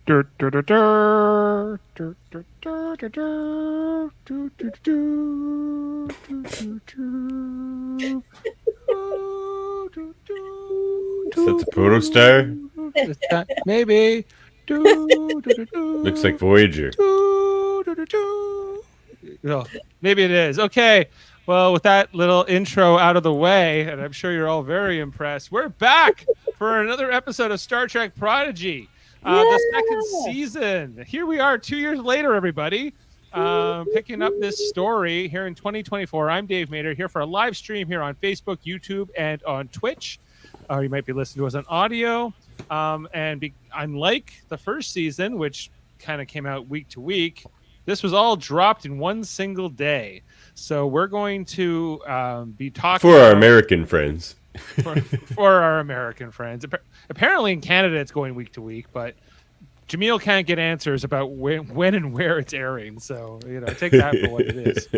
that the Protostar? Maybe. Looks like Voyager. Oh, maybe it is. Okay. Well, with that little intro out of the way, and I'm sure you're all very impressed, we're back for another episode of Star Trek Prodigy, the second season. Here we are 2 years later, everybody, picking up this story here in 2024. I'm Dave Mader, here for a live stream here on Facebook, YouTube, and on Twitch. You might be listening to us on audio. Unlike the first season, which kind of came out week to week, this was all dropped in one single day. So we're going to be talking for our American friends. For our American friends. Apparently in Canada it's going week to week, but Jaemeel can't get answers about when and where it's airing. So, take that for what it is.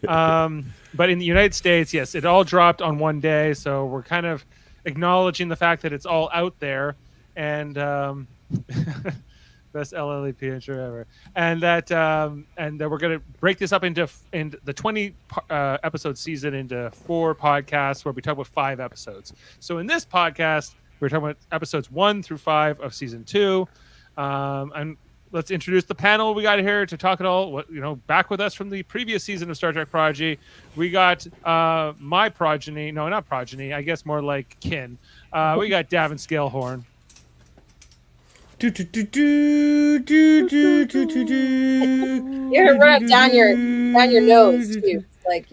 But in the United States, yes, it all dropped on one day. So we're kind of acknowledging the fact that it's all out there, and best LLEP intro ever, and that we're going to break this up into the 20 episode season into 4 podcasts where we talk about 5 episodes. So in this podcast, we're talking about episodes 1 through 5 of season 2, and let's introduce the panel we got here to talk it all. Back with us from the previous season of Star Trek Prodigy, we got my progeny. No, not progeny. I guess more like kin. We got Davan Skelhorn. You're gonna run it down your nose too, like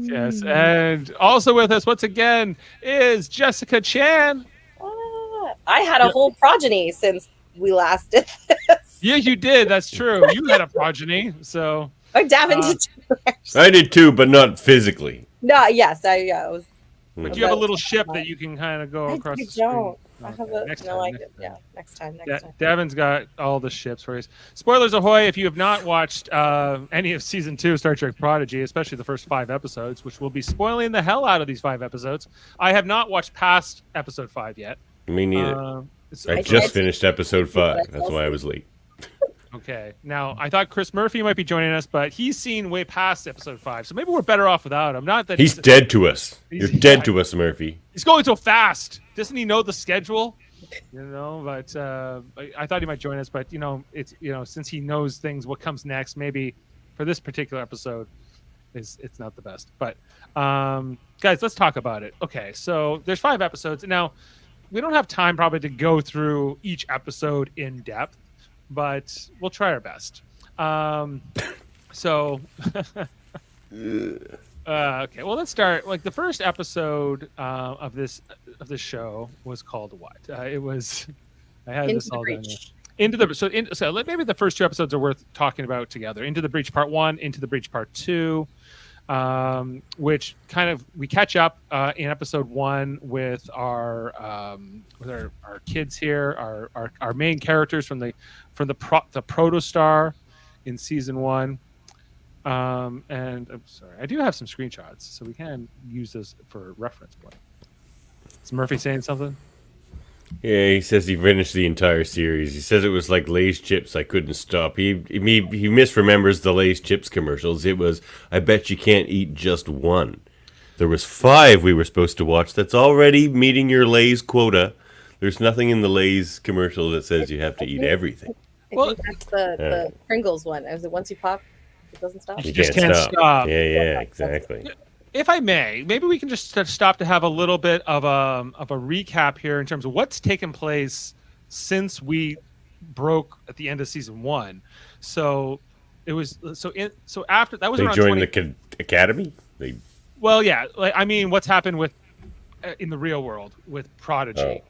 Yes, and also with us once again is Jessica Chan. I had a whole progeny since we last did this. Yeah, you did. That's true. You had a progeny, so. Davan did too. I did too, but not physically. No, yes, I was. But you have a little ship that you can kind of go across the screen. Don't. I have next time. Next time. Davan's got all the ships for you. Spoilers ahoy! If you have not watched any of season 2 of Star Trek Prodigy, especially the first 5 episodes, which will be spoiling the hell out of these 5 episodes. I have not watched past episode 5 yet. Me neither. I just finished episode 5. That's why I was late. Okay. Now, I thought Chris Murphy might be joining us, but he's seen way past episode 5, so maybe we're better off without him. Not that he's dead to us. You're dead to us, Murphy. He's going so fast. Doesn't he know the schedule? But I thought he might join us, but it's since he knows things, what comes next, maybe for this particular episode, it's not the best. But guys, let's talk about it. Okay, so there's 5 episodes now. We don't have time probably to go through each episode in depth, but we'll try our best. Okay, well, let's start. Like the first episode of this show was called what? It was. I had this all down here. So maybe the first 2 episodes are worth talking about together. Into the Breach Part 1, Into the Breach Part 2. Which kind of we catch up in episode 1 with our kids here, our main characters from the Protostar in season 1. And I'm sorry, I do have some screenshots, so we can use this for reference point. Is Murphy saying something? Yeah, he says he finished the entire series. He says it was like Lay's chips. I couldn't stop. He misremembers the Lay's chips commercials. It was, I bet you can't eat just one. There was 5 we were supposed to watch. That's already meeting your Lay's quota. There's nothing in the Lay's commercial that says you have to eat everything. I think that's the Pringles one. Is it once you pop, it doesn't stop? You just can't stop. Yeah, exactly. If I may, maybe we can just stop to have a little bit of a recap here in terms of what's taken place since we broke at the end of season 1. So it was after that was they around joined the academy. Well, yeah, what's happened with in the real world with Prodigy.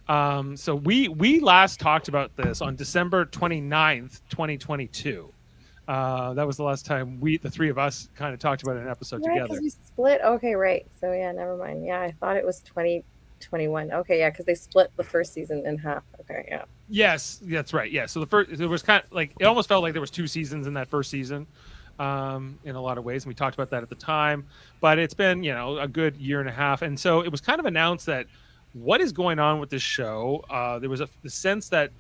So we last talked about this on December 29th, 2022. That was the last time the 3 of us kind of talked about an episode together. Because we split. Okay, right. So yeah, never mind. Yeah, I thought it was 2021. Okay, yeah, because they split the first season in half. Okay, yeah. Yes, that's right. Yeah, so the first, it was kind of like, it almost felt like there was 2 seasons in that first season, in a lot of ways, and we talked about that at the time. But it's been a good year and a half, and so it was kind of announced that what is going on with this show. There was the sense that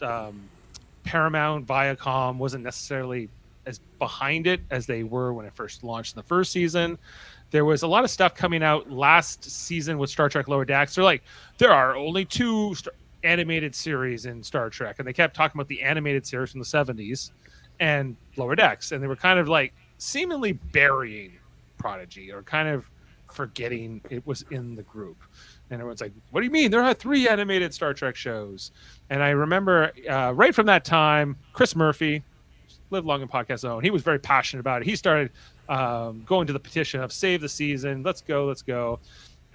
Paramount, Viacom wasn't necessarily as behind it as they were when it first launched in the first season. There was a lot of stuff coming out last season with Star Trek Lower Decks. They're like, there are only two animated series in Star Trek, and they kept talking about the animated series from the 70s and Lower Decks, and they were kind of like seemingly burying Prodigy or kind of forgetting it was in the group. And everyone's like, what do you mean? There are 3 animated Star Trek shows. And I remember right from that time, Chris Murphy, Live Long in Podcast Zone, he was very passionate about it. He started going to the petition of save the season. Let's go.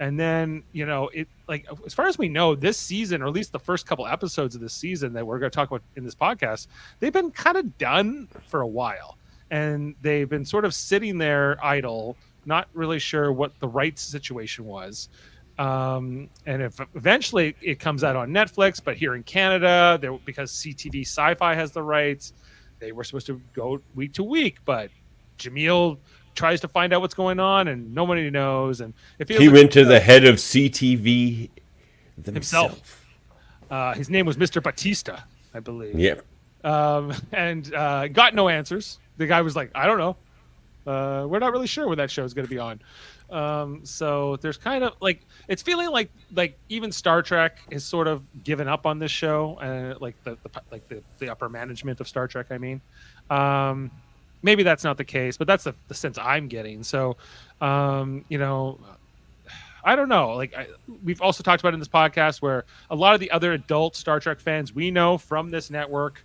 And then, it, like, as far as we know, this season, or at least the first couple episodes of this season that we're going to talk about in this podcast, they've been kind of done for a while. And they've been sort of sitting there idle, not really sure what the rights situation was. And if eventually it comes out on Netflix, but here in Canada, because CTV Sci-Fi has the rights, they were supposed to go week to week, but Jaemeel tries to find out what's going on, and nobody knows. And he went to the head of CTV himself. His name was Mr. Batista, I believe. Yep. And got no answers. The guy was like, I don't know. We're not really sure when that show is going to be on. So there's kind of like, it's feeling like even Star Trek is sort of given up on this show, and like the upper management of Star Trek. I mean, maybe that's not the case, but that's the sense I'm getting. So, I don't know. Like we've also talked about in this podcast, where a lot of the other adult Star Trek fans we know from this network,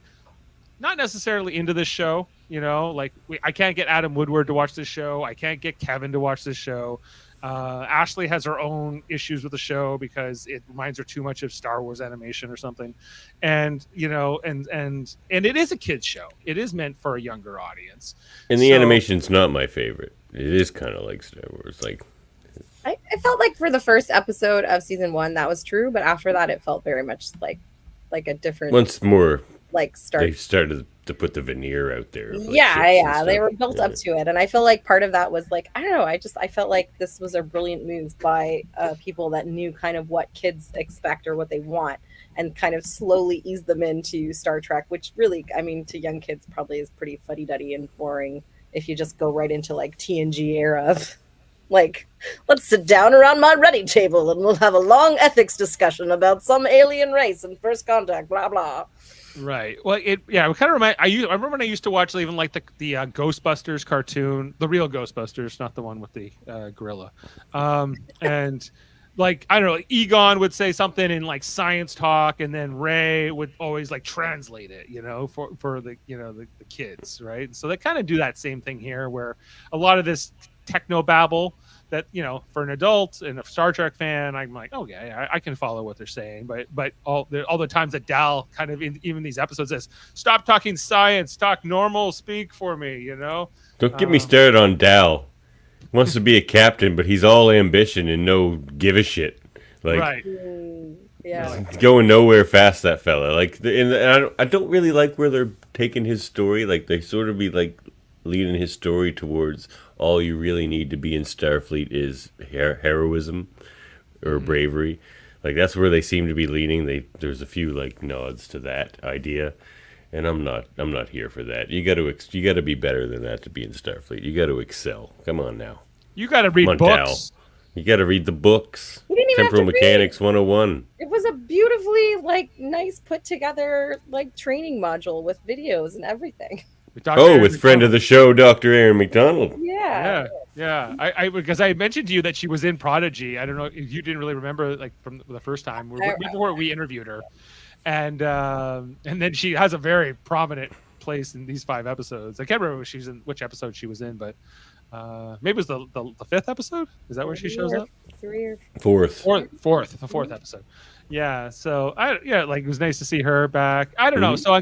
not necessarily into this show. I can't get Adam Woodward to watch this show. I can't get Kevin to watch this show. Ashley has her own issues with the show because it reminds her too much of Star Wars animation or something. And, and it is a kid's show. It is meant for a younger audience. And the animation's not my favorite. It is kind of like Star Wars. Like, I felt like for the first episode of season 1, that was true. But after that, it felt very much like a different. Once more, like they started to put the veneer out there. They were built up to it, and I feel like part of that was like, I don't know, I felt like this was a brilliant move by people that knew kind of what kids expect or what they want, and kind of slowly ease them into Star Trek, which really, I mean, to young kids probably is pretty fuddy-duddy and boring if you just go right into like TNG era of like, let's sit down around my ready table and we'll have a long ethics discussion about some alien race and first contact, blah blah. Right. Well, it kind of remind. I remember when I used to watch even like the Ghostbusters cartoon, the real Ghostbusters, not the one with the gorilla. And like, I don't know, Egon would say something in like science talk, and then Ray would always like translate it, for the the kids, right? So they kind of do that same thing here, where a lot of this techno babble that for an adult and a Star Trek fan, I'm like, okay, I can follow what they're saying, but all the times that Dal kind of even these episodes says, stop talking science, talk normal, speak for me, Don't get me started on Dal. Wants to be a captain, but he's all ambition and no give a shit. Like, right. Yeah, he's going nowhere fast, that fella. Like, and I don't really like where they're taking his story. Like, they sort of be like leading his story towards all you really need to be in Starfleet is heroism or bravery. Like, that's where they seem to be leaning. There's a few like nods to that idea, and I'm not here for that. You got to be better than that to be in Starfleet. You got to excel. Come on now. You got to read books. Dal. You got to read the books. Temporal Mechanics 101. It was a beautifully nice put together training module with videos and everything. With friend of the show, Dr. Aaron McDonald. Yeah. I because I mentioned to you that she was in Prodigy. I don't know if you didn't really remember from the first time before we interviewed her, and then she has a very prominent place in these 5 episode. I can't remember which episode she was in, but maybe it was the 5th episode. Is that where she shows up? 3 or 4th. The 4th episode. Yeah. So it was nice to see her back. I don't know. So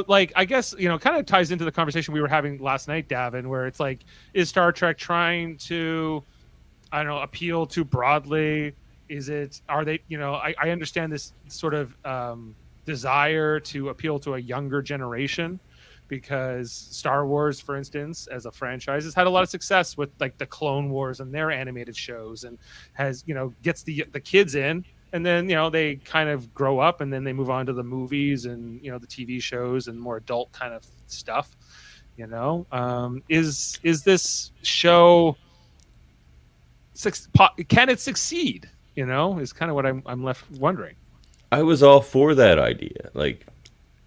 I guess, kind of ties into the conversation we were having last night, Davan, where it's like, is Star Trek trying to, I don't know, appeal too broadly? Are they, I understand this sort of desire to appeal to a younger generation, because Star Wars, for instance, as a franchise, has had a lot of success with the Clone Wars and their animated shows, and has, gets the kids in, and then they kind of grow up, and then they move on to the movies and the TV shows and more adult kind of stuff. Is this show can it succeed? Is kind of what I'm left wondering. I was all for that idea, like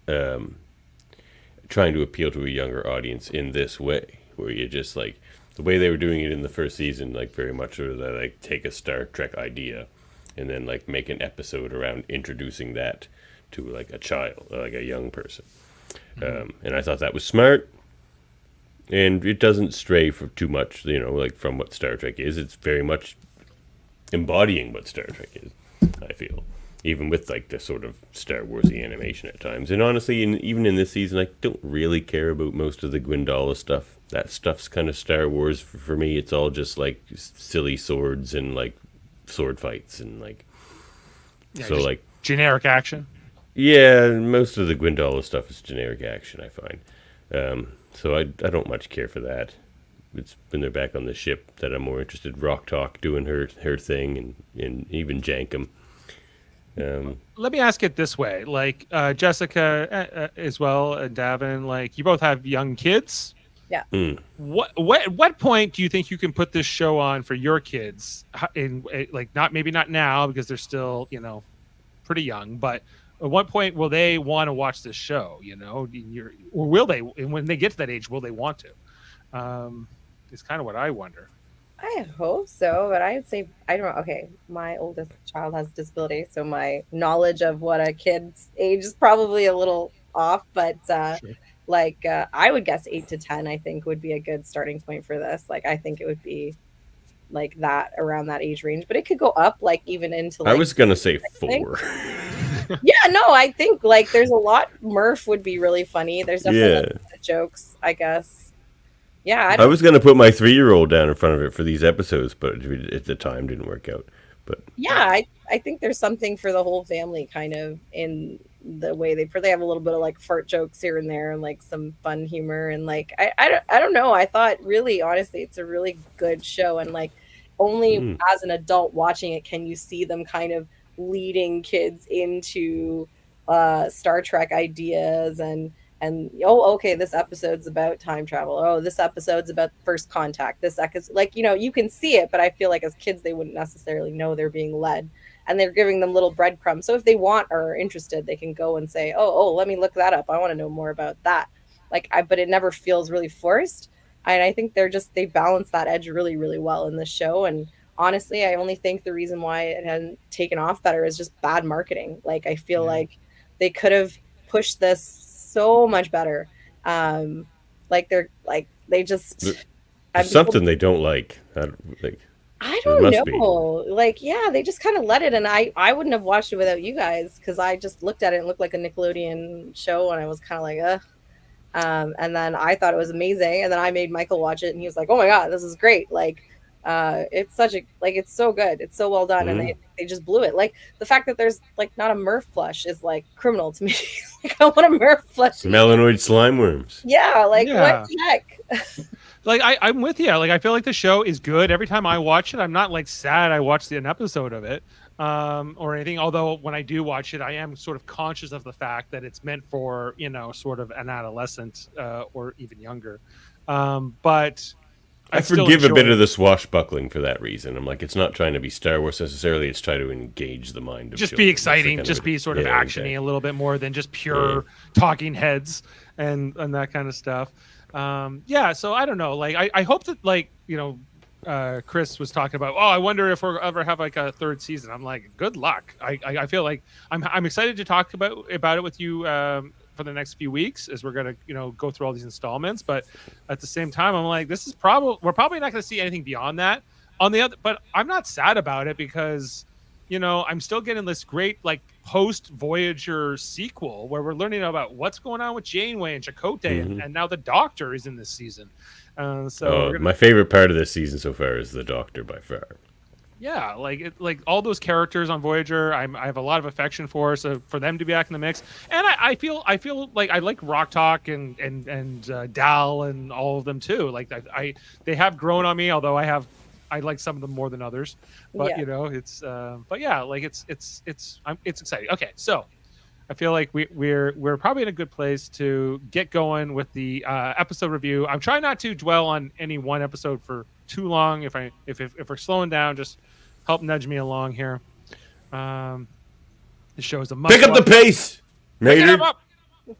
trying to appeal to a younger audience in this way, where you just like the way they were doing it in the first season, like very much sort of that, like take a Star Trek idea and then like make an episode around introducing that to like a child, like a young person. And I thought that was smart. And it doesn't stray for too much, like from what Star Trek is. It's very much embodying what Star Trek is, I feel. Even with like the sort of Star Wars-y animation at times. And honestly, even in this season, I don't really care about most of the Gwendolyn stuff. That stuff's kind of Star Wars for me. It's all just like silly swords and like sword fights and like like generic action. Yeah, most of the Gwendolyn stuff is generic action, I find. So I don't much care for that. It's when they're back on the ship that I'm more interested. Rock Talk doing her thing, and even Jankum. Let me ask it this way: like Jessica as well, and Davan, like you both have young kids. Yeah. What point do you think you can put this show on for your kids? In like maybe not now because they're still pretty young, but at what point will they want to watch this show? Or will they? And when they get to that age, will they want to? It's kind of what I wonder. I hope so, but I would say I don't know. Okay, my oldest child has disability, so my knowledge of what a kid's age is probably a little off. But sure. I would guess 8 to 10. I think would be a good starting point for this. Like I think it would be like that around that age range, but it could go up like even into. Like, I was gonna say 4. Yeah, no, I think like there's a lot. Murph would be really funny. There's definitely jokes, I guess. Yeah, I was going to put my 3-year-old down in front of it for these episodes, but at the time didn't work out. But yeah, I think there's something for the whole family kind of in the way they have a little bit of like fart jokes here and there and like some fun humor and like I don't know. I thought really honestly it's a really good show and like only as an adult watching it can you see them kind of leading kids into Star Trek ideas and okay, this episode's about time travel. Oh, this episode's about first contact. This like you can see it, but I feel like as kids they wouldn't necessarily know they're being led, and they're giving them little breadcrumbs. So if they want or are interested, they can go and say, oh, let me look that up. I want to know more about that. But it never feels really forced, and I think they balance that edge really, really well in this show. And honestly, I only think the reason why it hadn't taken off better is just bad marketing. Like I feel like they could have pushed this so much better. They just something they don't like. I don't know. They just kind of let it, and I wouldn't have watched it without you guys because I just looked at it and looked like a Nickelodeon show, and I was kind of like, ugh. And then I thought it was amazing, and then I made Michael watch it, and he was like, "Oh my god, this is great!" It's such a it's so good, it's so well done, and they just blew it. Like the fact that there's like not a Murph plush is like criminal to me. Like I want a Murph plush. Melanoid slime worms. Yeah, what the heck? I'm with you. Like I feel like the show is good. Every time I watch it, I'm not like sad I watched an episode of it or anything. Although when I do watch it, I am sort of conscious of the fact that it's meant for sort of an adolescent or even younger. But I forgive a bit of the swashbuckling for that reason. I'm like, it's not trying to be Star Wars necessarily. It's trying to engage the mind of just children. Be exciting, just be sort of actiony a little bit more than just pure talking heads and that kind of stuff. So I don't know. Like, I hope that Chris was talking about. Oh, I wonder if we'll ever have like a third season. I'm like, good luck. I feel like I'm excited to talk about it with you. For the next few weeks as we're going to go through all these installments, but at the same time I'm like we're probably not going to see anything beyond that on the other, but I'm not sad about it because I'm still getting this great like post Voyager sequel where we're learning about what's going on with Janeway and Chakotay and now the Doctor is in this season. My favorite part of this season so far is the Doctor by far. Yeah, like all those characters on Voyager, I have a lot of affection for. So for them to be back in the mix, and I feel like I like Rock Talk and Dal and all of them too. Like they have grown on me, although I have I like some of them more than others, but Yeah. you know, it's but yeah, like it's exciting. Okay, so I feel like we're probably in a good place to get going with the episode review. I'm trying not to dwell on any one episode for too long. If we're slowing down, just help nudge me along here. The show is a must. Pick up the pace, Pick it Mater. up.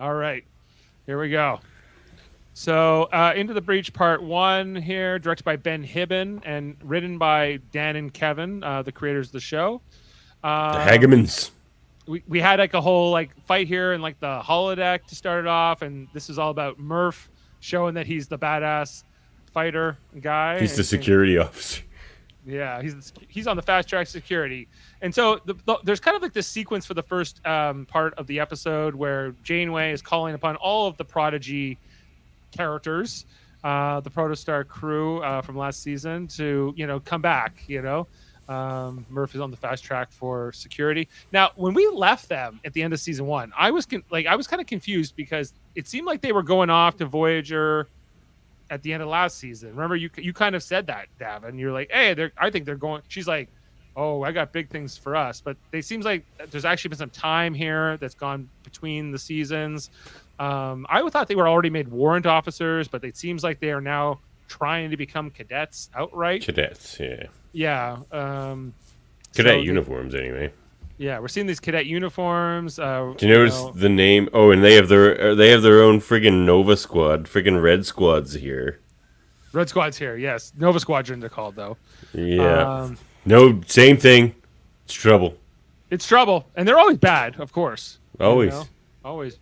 All right, here we go. So, Into the Breach Part 1 here, directed by Ben Hibben and written by Dan and Kevin, the creators of the show. The Hagemans. We had like a whole like fight here in like the holodeck to start it off, and this is all about Murph showing that he's the badass fighter guy. He's the security officer. Yeah, he's on the fast track security, and so there's kind of like this sequence for the first part of the episode where Janeway is calling upon all of the Prodigy characters, the Protostar crew from last season, to come back. Murph is on the fast track for security. Now, when we left them at the end of season 1, I was kind of confused because it seemed like they were going off to Voyager at the end of last season. Remember, you kind of said that, Davan. You're like, hey, I think they're going. She's like, oh, I got big things for us. But it seems like there's actually been some time here that's gone between the seasons. I would thought they were already made warrant officers, but it seems like they are now trying to become cadets outright. Cadets, yeah. Yeah. Cadet uniforms, anyway. Yeah, we're seeing these cadet uniforms. Do you notice the name? Oh, and they have their own friggin' Nova Squad, friggin' Red Squad's here. Red Squad's here, yes. Nova Squadron they're called, though. Yeah. No, same thing. It's trouble. It's trouble, and they're always bad, of course. Always. Always.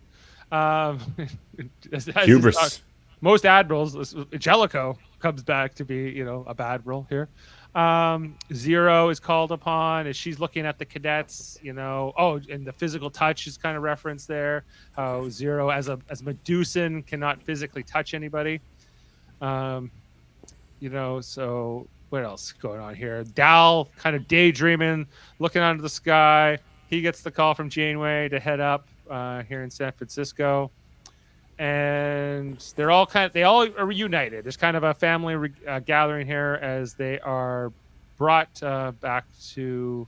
Hubris. Most admirals, Jellicoe comes back to be, a bad admiral here. Zero is called upon as she's looking at the cadets, and the physical touch is kind of referenced there. How Zero as Medusan cannot physically touch anybody. So what else is going on here? Dal kind of daydreaming, looking out of the sky. He gets the call from Janeway to head up here in San Francisco. And they all are reunited. There's kind of a family gathering here as they are brought back to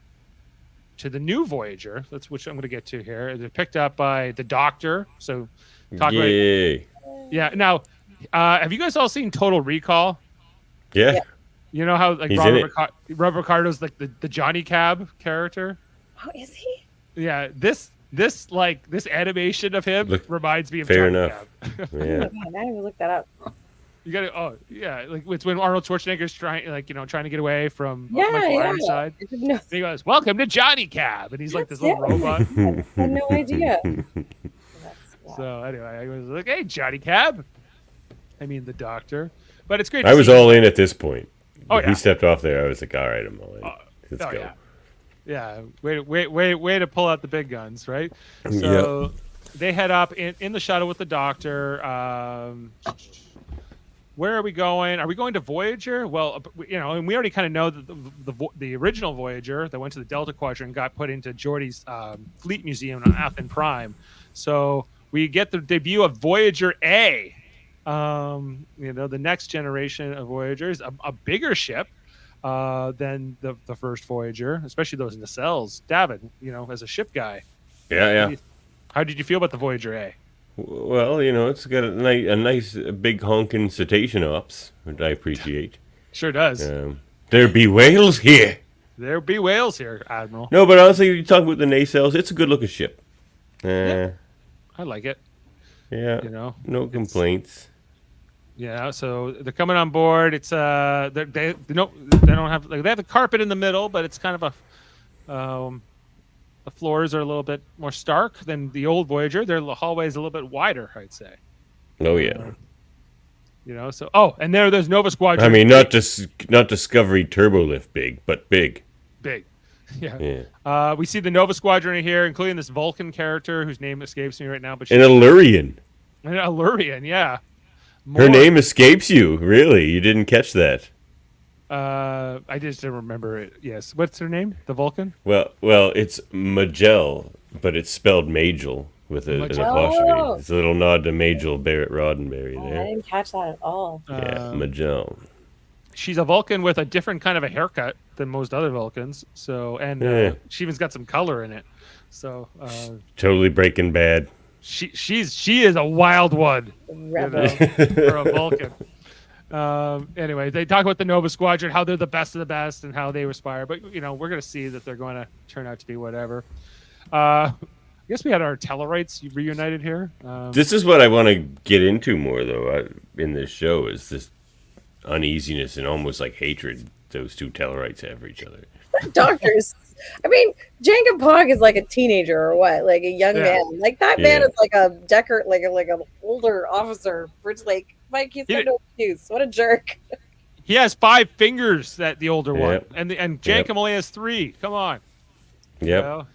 the new Voyager. That's which I'm going to get to here. They're picked up by the Doctor. So, Yay! Yeah. Now, have you guys all seen Total Recall? Yeah. You know how like Robert Ricardo's like the Johnny Cab character. Oh, is he? Yeah. This animation of him reminds me of fair Johnny enough. Cab. Yeah. Oh my God, now I gotta look that up. You got to, like it's when Arnold Schwarzenegger's trying to get away from Yeah, Michael Ironside. I didn't know. And he goes, "Welcome to Johnny Cab," and he's like this little robot. I had no idea. So anyway, I was like, "Hey, Johnny Cab." I mean, the Doctor, but it's great. I was all in at this point. Oh, yeah. He stepped off there. I was like, all right, I'm all in. Let's go. Yeah. Way to pull out the big guns, right? So they head up in the shuttle with the Doctor. Where are we going? Are we going to Voyager? Well, and we already kind of know that the original Voyager that went to the Delta Quadrant got put into Geordi's Fleet Museum on Athen Prime. So we get the debut of Voyager A. The next generation of Voyagers, a bigger ship than the first Voyager, especially those nacelles. Davan, as a ship guy. Yeah. How did you feel about the Voyager A? Well, it's got a nice big honking cetacean ops, which I appreciate. Sure does. There be whales here. There be whales here, Admiral. No, but honestly, you talk about the nacelles, it's a good-looking ship. I like it. Yeah. No complaints. Yeah, so they're coming on board. It's they don't have they have a carpet in the middle, but it's kind of the floors are a little bit more stark than the old Voyager. Their hallway is a little bit wider, I'd say. Oh yeah. And there's Nova Squadron. I mean, not Discovery Turbolift big, but big. Big. Yeah. We see the Nova Squadron here, including this Vulcan character whose name escapes me right now, but an Illyrian. An Illyrian, yeah. Her name escapes you, really? You didn't catch that? I just didn't remember it. Yes. What's her name? The Vulcan? Well, it's Majel, but it's spelled Majel with an apostrophe. It's a little nod to Majel Barrett Roddenberry there. I didn't catch that at all. Yeah, Majel. she's a Vulcan with a different kind of a haircut than most other Vulcans. So, and she even's got some color in it. So, totally Breaking Bad. She is a wild one, Rebel. for a Vulcan. Anyway, they talk about the Nova Squadron, how they're the best of the best, and how they aspire. But we're gonna see that they're going to turn out to be whatever. I guess we had our Tellarites reunited here. This is what I want to get into more, though, in this show, is this uneasiness and almost like hatred those two Tellarites have for each other. Doctors. I mean, Jango Pog is like a teenager or what? Like a young man. Like that man is like a like an older officer. It's like, Mike, he's got no excuse. What a jerk. He has 5 fingers, that the older one, and Jankum only has 3. Come on. Yep.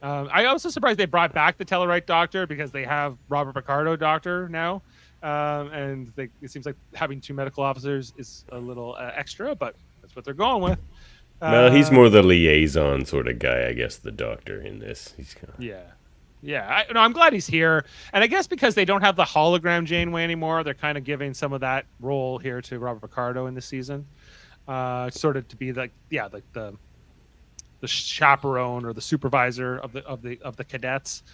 I also surprised they brought back the Tellarite Doctor, because they have Robert Picardo Doctor now, and it seems like having 2 medical officers is a little extra, but that's what they're going with. Well, he's more the liaison sort of guy, I guess. The Doctor in this, he's kind of... I'm glad he's here, and I guess because they don't have the hologram Janeway anymore, they're kind of giving some of that role here to Robert Picardo in this season, sort of to be like the chaperone or the supervisor of the cadets.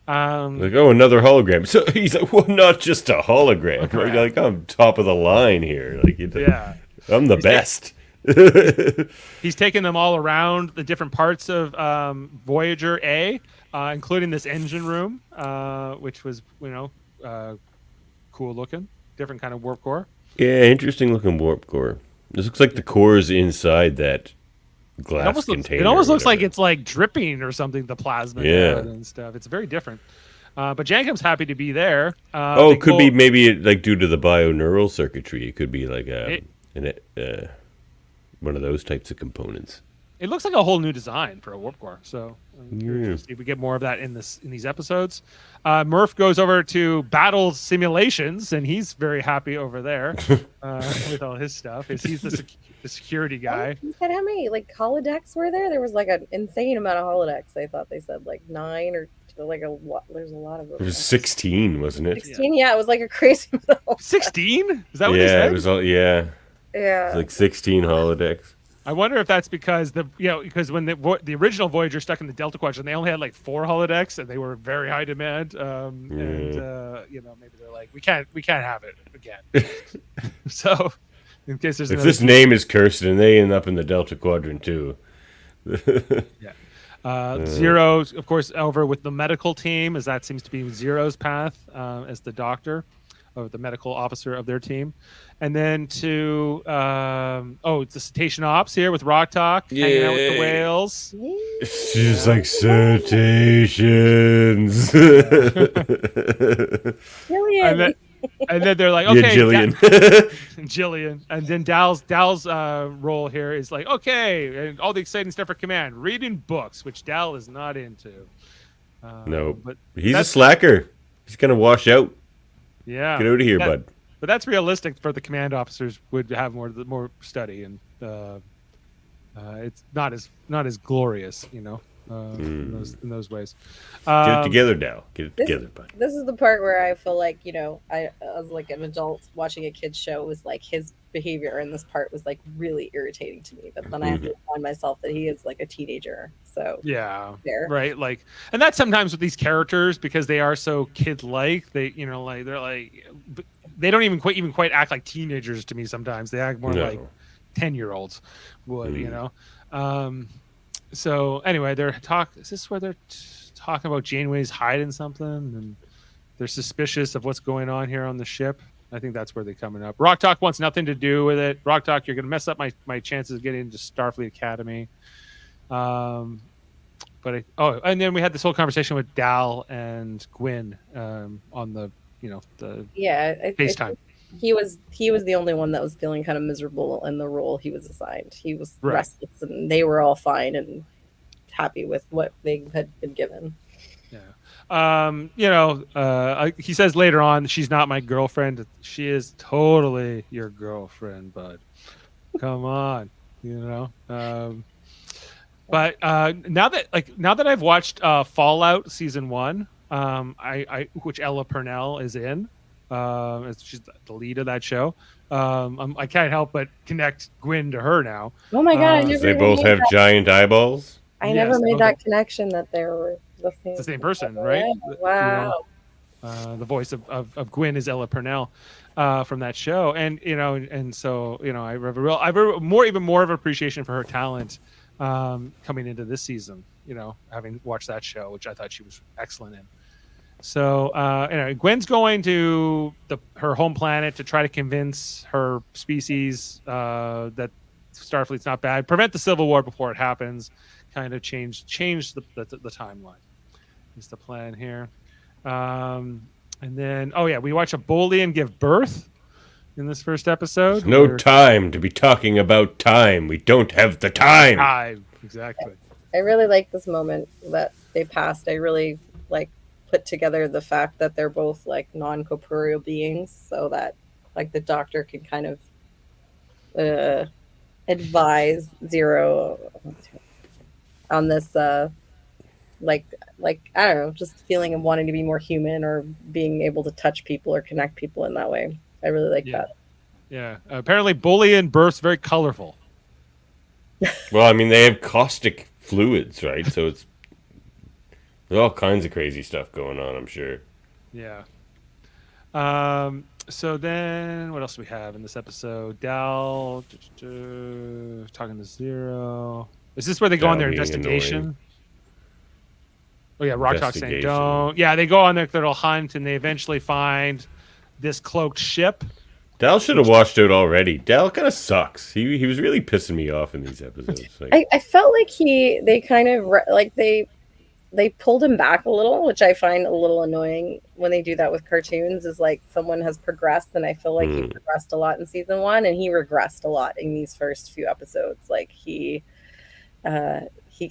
Another hologram. So he's like, well, not just a hologram. Right? Like, I'm top of the line here. Like, I'm the best. He's taking them all around the different parts of Voyager A, including this engine room, which was cool looking, different kind of warp core. Yeah, interesting looking warp core. This looks like the core is inside that glass container. It almost looks like it's like dripping or something, the plasma and stuff. It's very different. But Jankum's happy to be there. It could be maybe like due to the bioneural circuitry. It could be like one of those types of components. It looks like a whole new design for a warp core. So if we get more of that in these episodes. Murph goes over to battle simulations, and he's very happy over there with all his stuff. He's the security guy. You said how many holodecks were there? There was like an insane amount of holodecks. I thought they said like 9 or like a lot. There's a lot of them. It was 16, wasn't it? 16, yeah. It was like a crazy amount. 16? Is that what they said? It was all, yeah. Yeah. It's like 16 holodecks. I wonder if that's because because when the original Voyager stuck in the Delta Quadrant, they only had like 4 holodecks, and they were very high demand. And maybe they're like, we can't have it again. So, in case there's if this name is cursed, and they end up in the Delta Quadrant too. Zero, of course, over with the medical team, as that seems to be Zero's path as the doctor, or the medical officer of their team. And then to it's the cetacean ops here with Rock Talk, hanging out with the whales. She's like cetaceans. And then they're like, okay, Jillian. Jillian. And then Dal's role here is like, okay, and all the exciting stuff for command, reading books, which Dal is not into. No, but he's a slacker. He's gonna wash out. Yeah, get out of here, bud. But that's realistic for the command officers would have more study, and it's not as glorious, in those ways. Get it together, Dal. Get it together, bud. This is the part where I feel like I as like an adult watching a kid's show was like his behavior in this part was like really irritating to me. But then I have to remind myself that he is like a teenager. So right, like, and that's sometimes with these characters because they are so kid-like. They they're like. They don't even quite act like teenagers to me sometimes. They act more like 10-year-olds would, So anyway, is this where they're talking about Janeway's hiding something, and they're suspicious of what's going on here on the ship? I think that's where they're coming up. Rock Talk wants nothing to do with it. Rock Talk, you're going to mess up my chances of getting into Starfleet Academy. And then we had this whole conversation with Dal and Gwyn on the FaceTime. He was the only one that was feeling kind of miserable in the role he was assigned. He was restless, and they were all fine and happy with what they had been given. Yeah. He says later on, she's not my girlfriend. She is totally your girlfriend, bud. Come on, But now that I've watched Fallout season 1, which Ella Purnell is in, She's the lead of that show. I can't help but connect Gwyn to her now. Oh my god, I Because never they even both made have that. giant eyeballs. I Yes, never they made both that have- connection that they were the same. It's the same person, right? Yeah, wow. The voice of Gwyn is Ella Purnell from that show, and so I have even more of appreciation for her talent coming into this season. Having watched that show, which I thought she was excellent in. So Gwen's going to her home planet to try to convince her species that Starfleet's not bad, prevent the Civil War before it happens, kind of change the timeline. Is the plan here. And then, we watch a Bolian give birth in this first episode. There's no time to be talking about time. We don't have the time. Exactly. I really like this moment that they passed. I really put together the fact that they're both non-corporeal beings, so that the doctor can kind of advise Zero on this I don't know, just feeling of wanting to be more human or being able to touch people or connect people in that way. I really like that. Yeah. Apparently Bolian birth's very colorful. Well, I mean, they have caustic fluids, right? So there's all kinds of crazy stuff going on, I'm sure. Yeah. So then what else do we have in this episode? Dal talking to Zero. Is this where they go on their investigation? Annoying. Oh yeah, Rock Talk saying don't. Yeah, they go on their little hunt and they eventually find this cloaked ship. Dal should have watched out already. Dal kind of sucks. He was really pissing me off in these episodes. I felt like they kind of they pulled him back a little, which I find a little annoying when they do that with cartoons. Is someone has progressed, and I feel like he progressed a lot in season 1, and he regressed a lot in these first few episodes.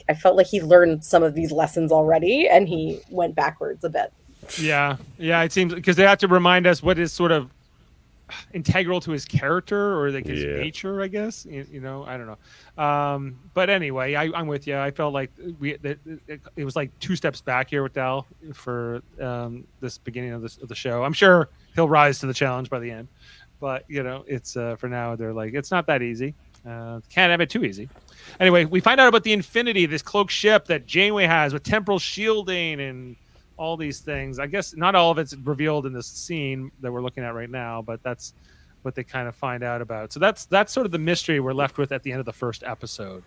I felt like he learned some of these lessons already, and he went backwards a bit. Yeah, it seems because they have to remind us what is sort of integral to his character or his nature, I guess. I don't know. But anyway, I'm with you. I felt like it was like 2 steps back here with Dal for this beginning of the show. I'm sure he'll rise to the challenge by the end, but it's for now they're like it's not that easy. Can't have it too easy. Anyway, we find out about the Infinity, this cloaked ship that Janeway has with temporal shielding and all these things. I guess not all of it's revealed in this scene that we're looking at right now, but that's what they kind of find out about. So that's sort of the mystery we're left with at the end of the first episode.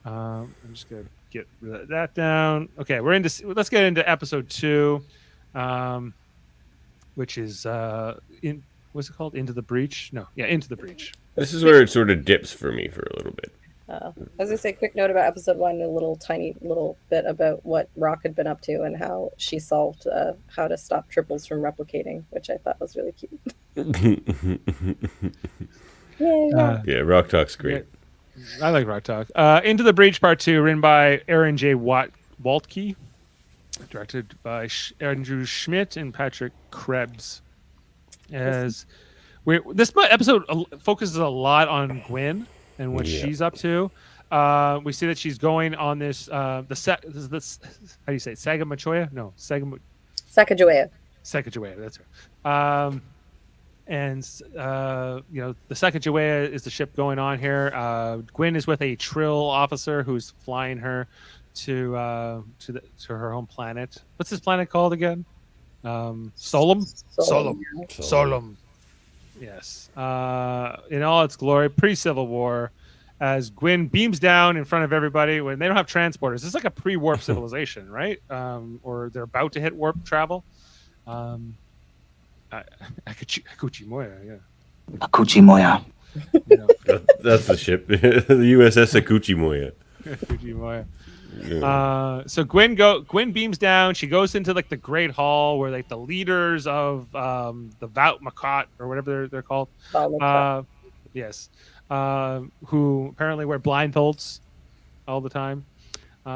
I'm just gonna get that down. Okay, let's get into episode 2, which is what's it called? Into the Breach? No, yeah, Into the Breach. This is where it sort of dips for me for a little bit. As I say, quick note about episode 1, a tiny little bit about what Rock had been up to and how she solved how to stop triples from replicating, which I thought was really cute. Yeah, Rock Talk's great. I like Rock Talk. Into the Breach Part 2, written by Aaron J. Waltke, directed by Andrew Schmidt and Patrick Krebs. This episode focuses a lot on Gwyn and what she's up to. We see that she's going on this how do you say it? Sacagawea? No, Sacagawea. Sacagawea, that's right. And the Sacagawea is the ship going on here. Gwyn is with a Trill officer who's flying her to her home planet. What's this planet called again? Solum. Yes. In all its glory, pre-Civil War, as Gwyn beams down in front of everybody when they don't have transporters. It's like a pre-warp civilization, right? Or they're about to hit warp travel. Akuchi Moya, yeah. Akuchi Moya. That's the ship. The USS Akuchi Moya. Akuchi Moya. So Gwyn beams down. She goes into the Great Hall where the leaders of the Vaut Makot or whatever they're called. Yes. Who apparently wear blindfolds all the time.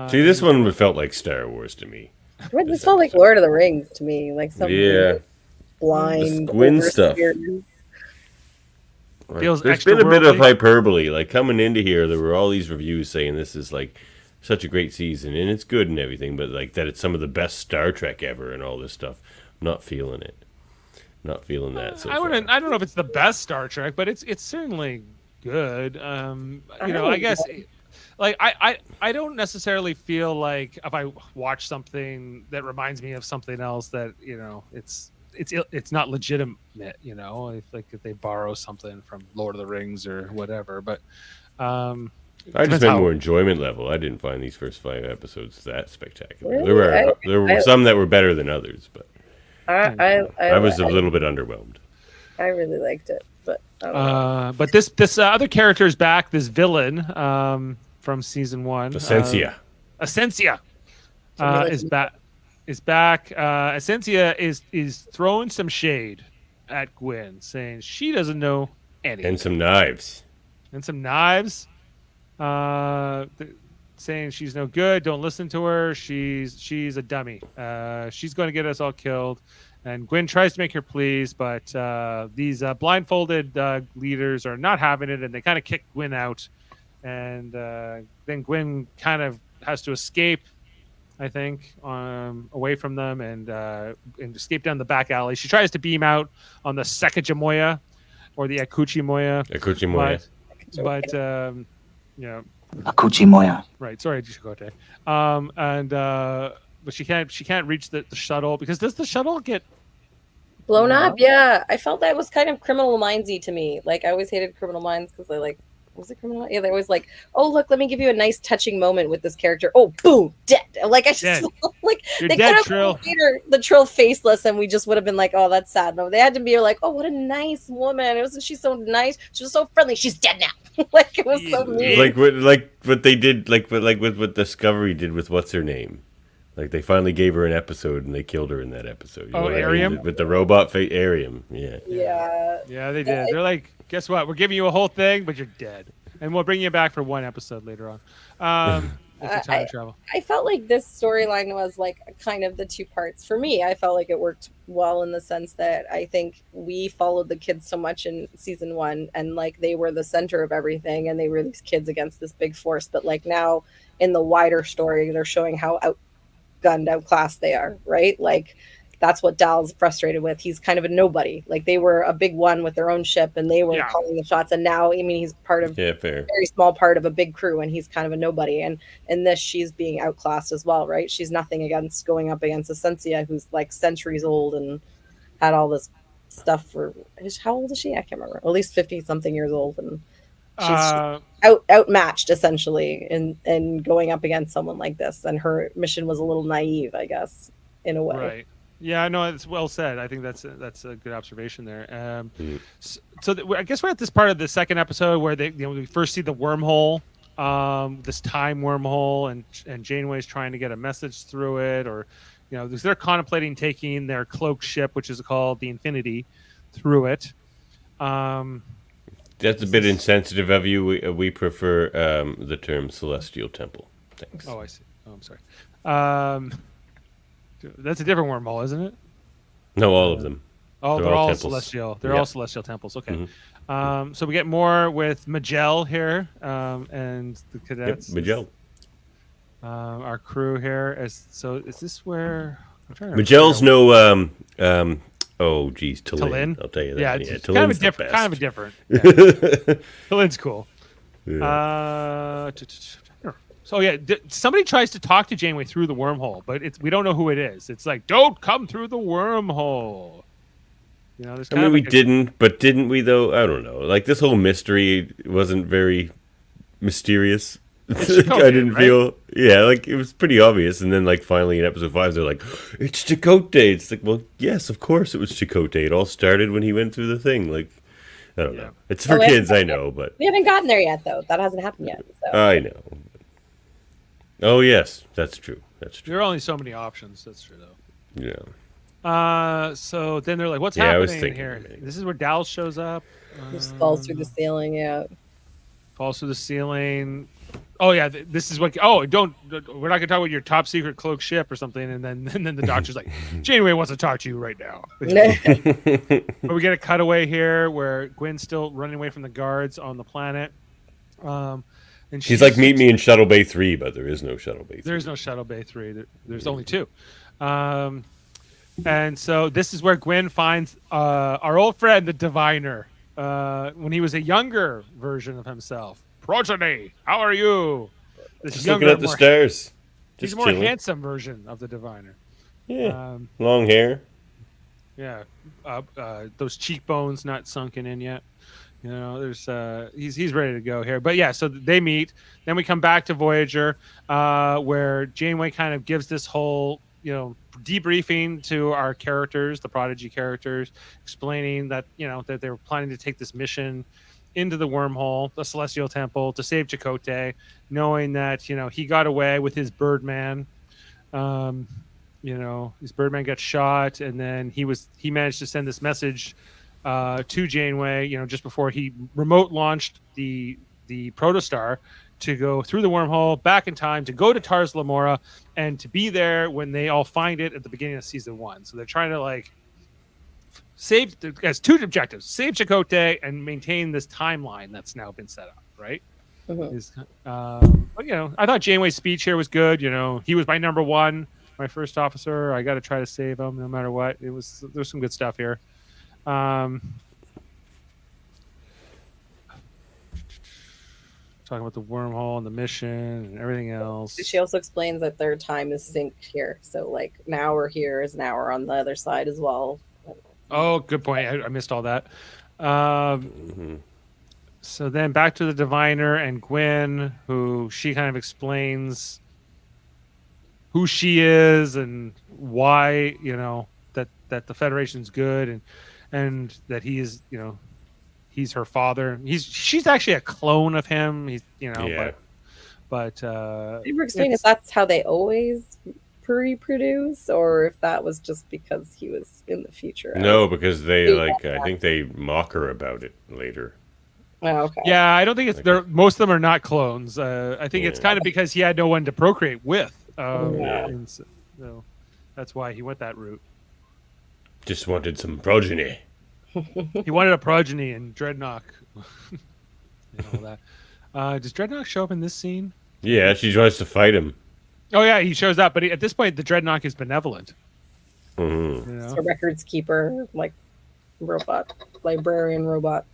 See, this one felt like Star Wars to me. This felt like Lord of the Rings to me, like some blind Gwyn stuff. There's been a bit of hyperbole. Like coming into here, there were all these reviews saying this is such a great season and it's good and everything, but that it's some of the best Star Trek ever and all this stuff. I'm not feeling it. Not feeling that so I far. wouldn't. I don't know if it's the best Star Trek, but it's certainly good. You know, I guess like I don't necessarily feel like if I watch something that reminds me of something else that, you know, it's not legitimate, you know, if they borrow something from Lord of the Rings or whatever. But I just meant more enjoyment level. I didn't find these first 5 episodes that spectacular. There were some that were better than others, but I was a little bit underwhelmed. I really liked it, but I don't know. But this other character is back. This villain from season 1, Essentia is back. Essentia is throwing some shade at Gwen, saying she doesn't know anything. And some knives. Saying she's no good. Don't listen to her. She's a dummy. She's going to get us all killed. And Gwen tries to make her please, but these blindfolded leaders are not having it, and they kind of kick Gwen out. And then Gwen kind of has to escape, I think, away from them and escape down the back alley. She tries to beam out on the Sacagawea or the Akuchi Moya. But you know, Akuchi Moya. Right. Sorry, Chakotay. But she can't reach the shuttle, because does the shuttle get blown up? Yeah, I felt that was kind of Criminal Mindsy to me. Like, I always hated Criminal Minds because they like, was it Criminal? Yeah, they always like, oh look, let me give you a nice touching moment with this character. Oh, boom, dead. Like, I just like You're they dead, could Trill. have made her the Trill faceless, and we just would have been like, oh, that's sad. No, they had to be like, oh, what a nice woman. Wasn't she so nice? She was so friendly. She's dead now. Like, it was so mean. Like what they did, like what Discovery did with what's her name. Like, they finally gave her an episode, and they killed her in that episode. You know what I mean? Ariam? With the robot Ariam, yeah. Yeah, they did. They're like, guess what? We're giving you a whole thing, but you're dead. And we'll bring you back for one episode later on. Time travel. I felt like this storyline was like kind of the two parts. For me, I felt like it worked well in the sense that I think we followed the kids so much in season 1, and like they were the center of everything, and they were these kids against this big force. But like now in the wider story, they're showing how outgunned, outclassed they are, right? Like that's what Dal's frustrated with. He's kind of a nobody. Like, they were a big one with their own ship, and they were calling the shots. And now, I mean, he's part of a very small part of a big crew, and he's kind of a nobody. And in this, she's being outclassed as well, right? She's nothing against going up against Essentia, who's like centuries old and had all this stuff for. How old is she? I can't remember. At least 50-something years old, and she's outmatched essentially in going up against someone like this. And her mission was a little naive, I guess, in a way. Right. Yeah, no, it's well said. I think that's a good observation there. I guess we're at this part of the second episode where we first see the wormhole, this time wormhole, and Janeway's trying to get a message through it, or they're contemplating taking their cloaked ship, which is called the Infinity, through it. That's a bit insensitive of you. We prefer the term celestial temple. Thanks. Oh, I see. Oh, I'm sorry. That's a different wormhole, isn't it? No, all of them. Oh, they're all celestial. They're all celestial temples. Okay. Mm-hmm. So we get more with Majel here, and the cadets. Yep, Majel. Our crew here. Is this where? Magel's no. Oh, geez, Talin. I'll tell you that. Yeah, Talin's kind of a different. Yeah. Talin's cool. Yeah. So yeah, somebody tries to talk to Janeway through the wormhole, but we don't know who it is. It's like, don't come through the wormhole. We didn't, but didn't we though? I don't know. Like, this whole mystery wasn't very mysterious. I didn't feel. Yeah, like, it was pretty obvious. And then, like, finally in episode 5, they're like, it's Chakotay. It's like, well, yes, of course it was Chakotay. It all started when he went through the thing. Like, I don't know. It's for kids, I know, but we haven't gotten there yet, though. That hasn't happened yet. So. I know. Oh, yes, that's true. There are only so many options. That's true, though. Yeah. So then they're like, what's happening here? This is where Dal shows up. Just falls through the ceiling, yeah. Falls through the ceiling. Oh, yeah, this is what... Oh, we're not going to talk about your top secret cloak ship or something. And then the doctor's like, Janeway wants to talk to you right now. But we get a cutaway here where Gwen's still running away from the guards on the planet. And she's like, meet me in Shuttle Bay 3, but there is no Shuttle Bay 3. There's no Shuttle Bay 3. There's only 2. And so this is where Gwyn finds our old friend, the Diviner, when he was a younger version of himself. Prodigy, how are you? This Just looking younger, at the stars. he's a Just more chilling. handsome version of the Diviner. Yeah. Long hair. Yeah, those cheekbones not sunken in yet. You know, there's he's ready to go here. But yeah, so they meet. Then we come back to Voyager, where Janeway kind of gives this whole debriefing to our characters, the Prodigy characters, explaining that that they were planning to take this mission into the wormhole, the Celestial Temple, to save Chakotay, knowing that he got away with his Birdman. His Birdman got shot, and then he managed to send this message to Janeway, just before he remote launched the Protostar to go through the wormhole back in time to go to Tars Lamora and to be there when they all find it at the beginning of season 1. So they're trying to save, as two objectives: save Chakotay and maintain this timeline that's now been set up, right? But I thought Janeway's speech here was good. He was my number one, my first officer. I got to try to save him no matter what. There's some good stuff here. Talking about the wormhole and the mission and everything else. She also explains that their time is synced here. So an hour here is an hour on the other side as well. Oh, good point. I missed all that. So then back to the Diviner and Gwyn, who she kind of explains who she is and why, that the Federation's good and that he is, he's her father. She's actually a clone of him. But they were explaining if that's how they always reproduce, or if that was just because he was in the future. No, because they I think they mock her about it later. Oh, okay. Yeah, I don't think it's there. Most of them are not clones. I think it's kind of because he had no one to procreate with. And so that's why he went that route. Just wanted some progeny. He wanted a progeny and Dreadnought and all that. Does Dreadnought show up in this scene? Yeah, she tries to fight him. Oh yeah, he shows up, but at this point, the Dreadnought is benevolent. Mm-hmm. It's a records keeper, robot, librarian robot.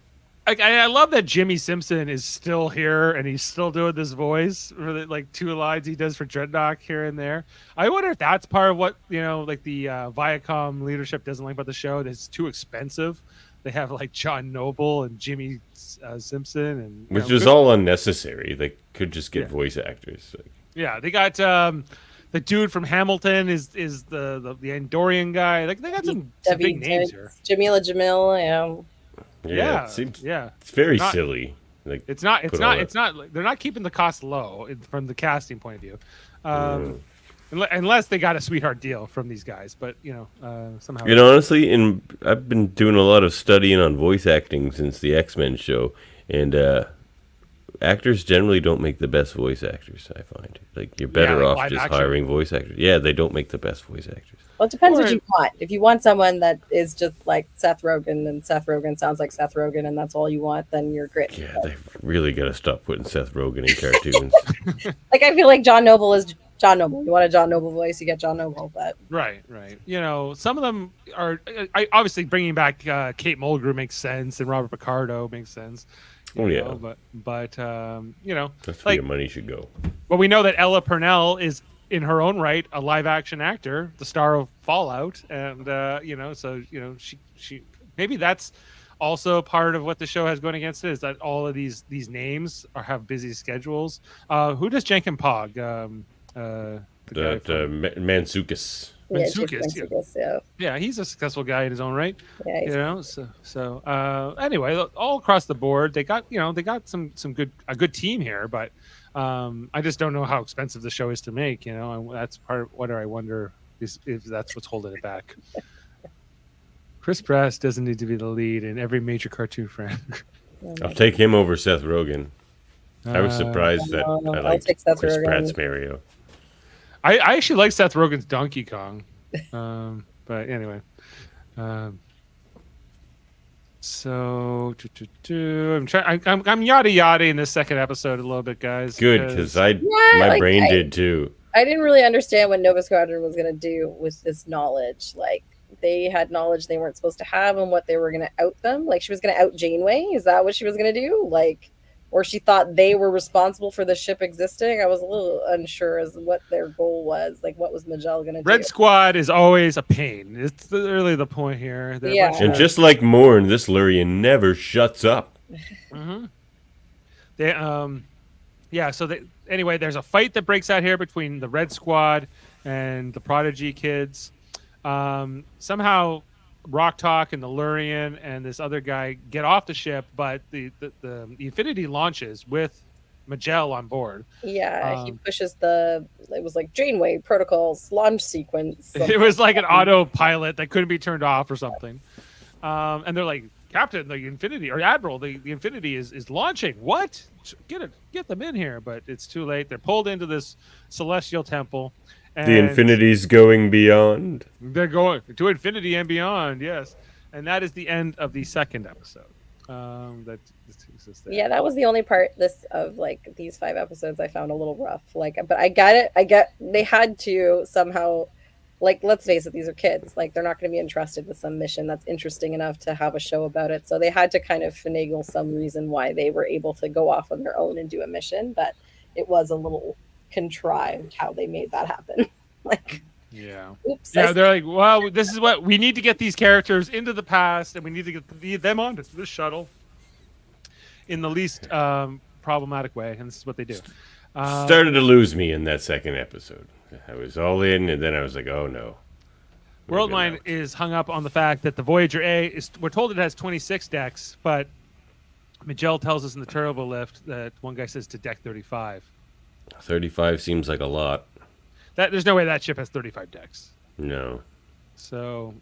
I love that Jimmy Simpson is still here and he's still doing this voice for the 2 lines he does for Dreadnought here and there. I wonder if that's part of what the Viacom leadership doesn't like about the show. That it's too expensive. They have John Noble and Jimmy Simpson, and which is all unnecessary. They could just get voice actors. Yeah, they got the dude from Hamilton is the Andorian guy. They got some big names here. Jaemeel. Yeah, it's very silly. It's not. They're not keeping the cost low from the casting point of view, unless they got a sweetheart deal from these guys. But somehow. Honestly, I've been doing a lot of studying on voice acting since the X-Men show, and actors generally don't make the best voice actors. I find you're better off just hiring voice actors. Yeah, they don't make the best voice actors. Well, it depends what you want. If you want someone that is just like Seth Rogen, and Seth Rogen sounds like Seth Rogen, and that's all you want, then you're great. Yeah, they've really got to stop putting Seth Rogen in cartoons. I feel like John Noble is John Noble. You want a John Noble voice, you get John Noble. But right. Some of them are. Obviously, bringing back Kate Mulgrew makes sense, and Robert Picardo makes sense. But that's where your money should go. Well, we know that Ella Purnell is, in her own right, a live action actor, the star of Fallout, and she maybe that's also part of what the show has going against it, is that all of these names have busy schedules. Who does Jenkin Pog? Mantzoukas. Yeah, he's a successful guy in his own right. Yeah, anyway, all across the board, they got some a good team here, but I just don't know how expensive the show is to make. That's part of what I wonder is if that's what's holding it back. Chris Pratt doesn't need to be the lead in every major cartoon franchise. I'll take him over Seth Rogen. I was surprised that I liked Chris Pratt's Mario. I actually like Seth Rogen's Donkey Kong, but anyway. So I'm trying. I'm yada in this second episode a little bit, guys. Good, because my brain did too. I didn't really understand what Nova Squadron was going to do with this knowledge. they had knowledge they weren't supposed to have and what they were going to out them. Like she was going to out Janeway. Is that what she was going to do? Like, or she thought they were responsible for the ship existing. I was a little unsure as what their goal was. Like, what was Majel going to do? Red Squad is always a pain. It's really the point here. Yeah. And just like Morn, this Lurian never shuts up. Mm-hmm. Anyway, there's a fight that breaks out here between the Red Squad and the Prodigy kids. Somehow Rock Talk and the Lurian and this other guy get off the ship, but the Infinity launches with Majel on board. Yeah, he pushes it was like Janeway protocols launch sequence. It was like an autopilot that couldn't be turned off or something. And they're like, Captain, the Infinity, or Admiral, the Infinity is launching. What? Get them in here, but it's too late. They're pulled into this celestial temple. And the Infinity's going beyond. They're going to infinity and beyond, yes. And that is the end of the second episode. Yeah, that was the only part of like these 5 episodes I found a little rough. Like, but I get it. I get they had to somehow, like, let's face it, these are kids. Like, they're not going to be entrusted with some mission that's interesting enough to have a show about it. So they had to kind of finagle some reason why they were able to go off on their own and do a mission. But it was a little contrived how they made that happen. Like, oops, they're like, well, this is what we need to get these characters into the past, and we need to get them onto this shuttle in the least problematic way, and this is what they do. Started to lose me in that second episode. I was all in, and then I was like, oh no. Worldmind is hung up on the fact that the Voyager A we're told it has 26 decks, but Majel tells us in the turbo lift that one guy says to deck 35. 35 seems like a lot. There's no way that ship has 35 decks. No. So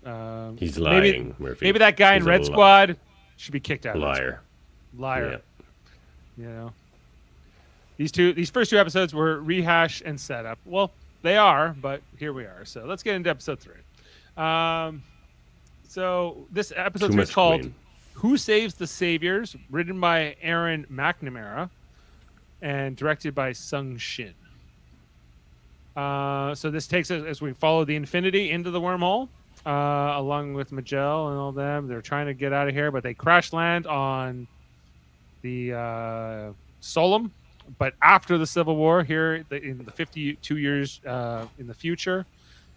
he's lying, Murphy. Maybe that guy in Red Squad should be kicked out. Liar. Yeah. You know, these first 2 episodes were rehash and setup. Well, they are, but here we are. So let's get into episode 3. So this episode is called Queen. "Who Saves the Saviors," written by Aaron McNamara and directed by Sung Shin. So this takes us as we follow the Infinity into the wormhole, along with Majel and all them. They're trying to get out of here, but they crash land on the Solum. But after the Civil War, here in the 52 years in the future,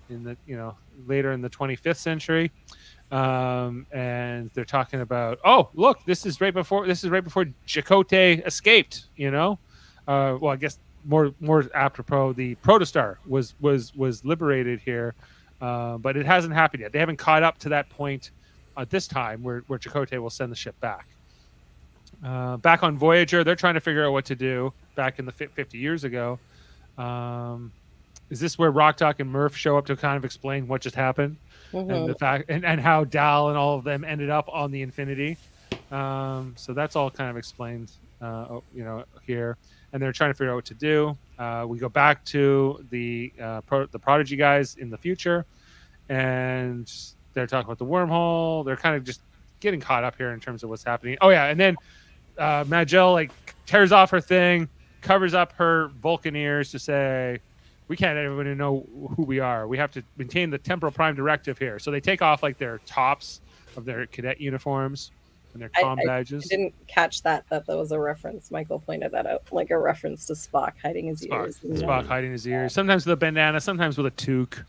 later in the 25th century, and they're talking about, oh, look, this is right before Chakotay escaped. Well, I guess more apropos, the Protostar was liberated here, but it hasn't happened yet. They haven't caught up to that point at this time where Chakotay will send the ship back. Back on Voyager, they're trying to figure out what to do back in the 50 years ago. Is this where Rock Talk and Murph show up to kind of explain what just happened, and the fact and how Dal and all of them ended up on the Infinity? So that's all kind of explained, here. And they're trying to figure out what to do. We go back to the Prodigy guys in the future, and they're talking about the wormhole. They're kind of just getting caught up here in terms of what's happening. Oh yeah, and then Majel tears off her thing, covers up her Vulcan ears to say, "We can't let everybody know who we are. We have to maintain the Temporal Prime Directive here." So they take off their tops of their cadet uniforms and their comm badges. I didn't catch that was a reference. Michael pointed that out, like a reference to Spock hiding his ears. Spock hiding his ears. Sometimes with a bandana, sometimes with a toque.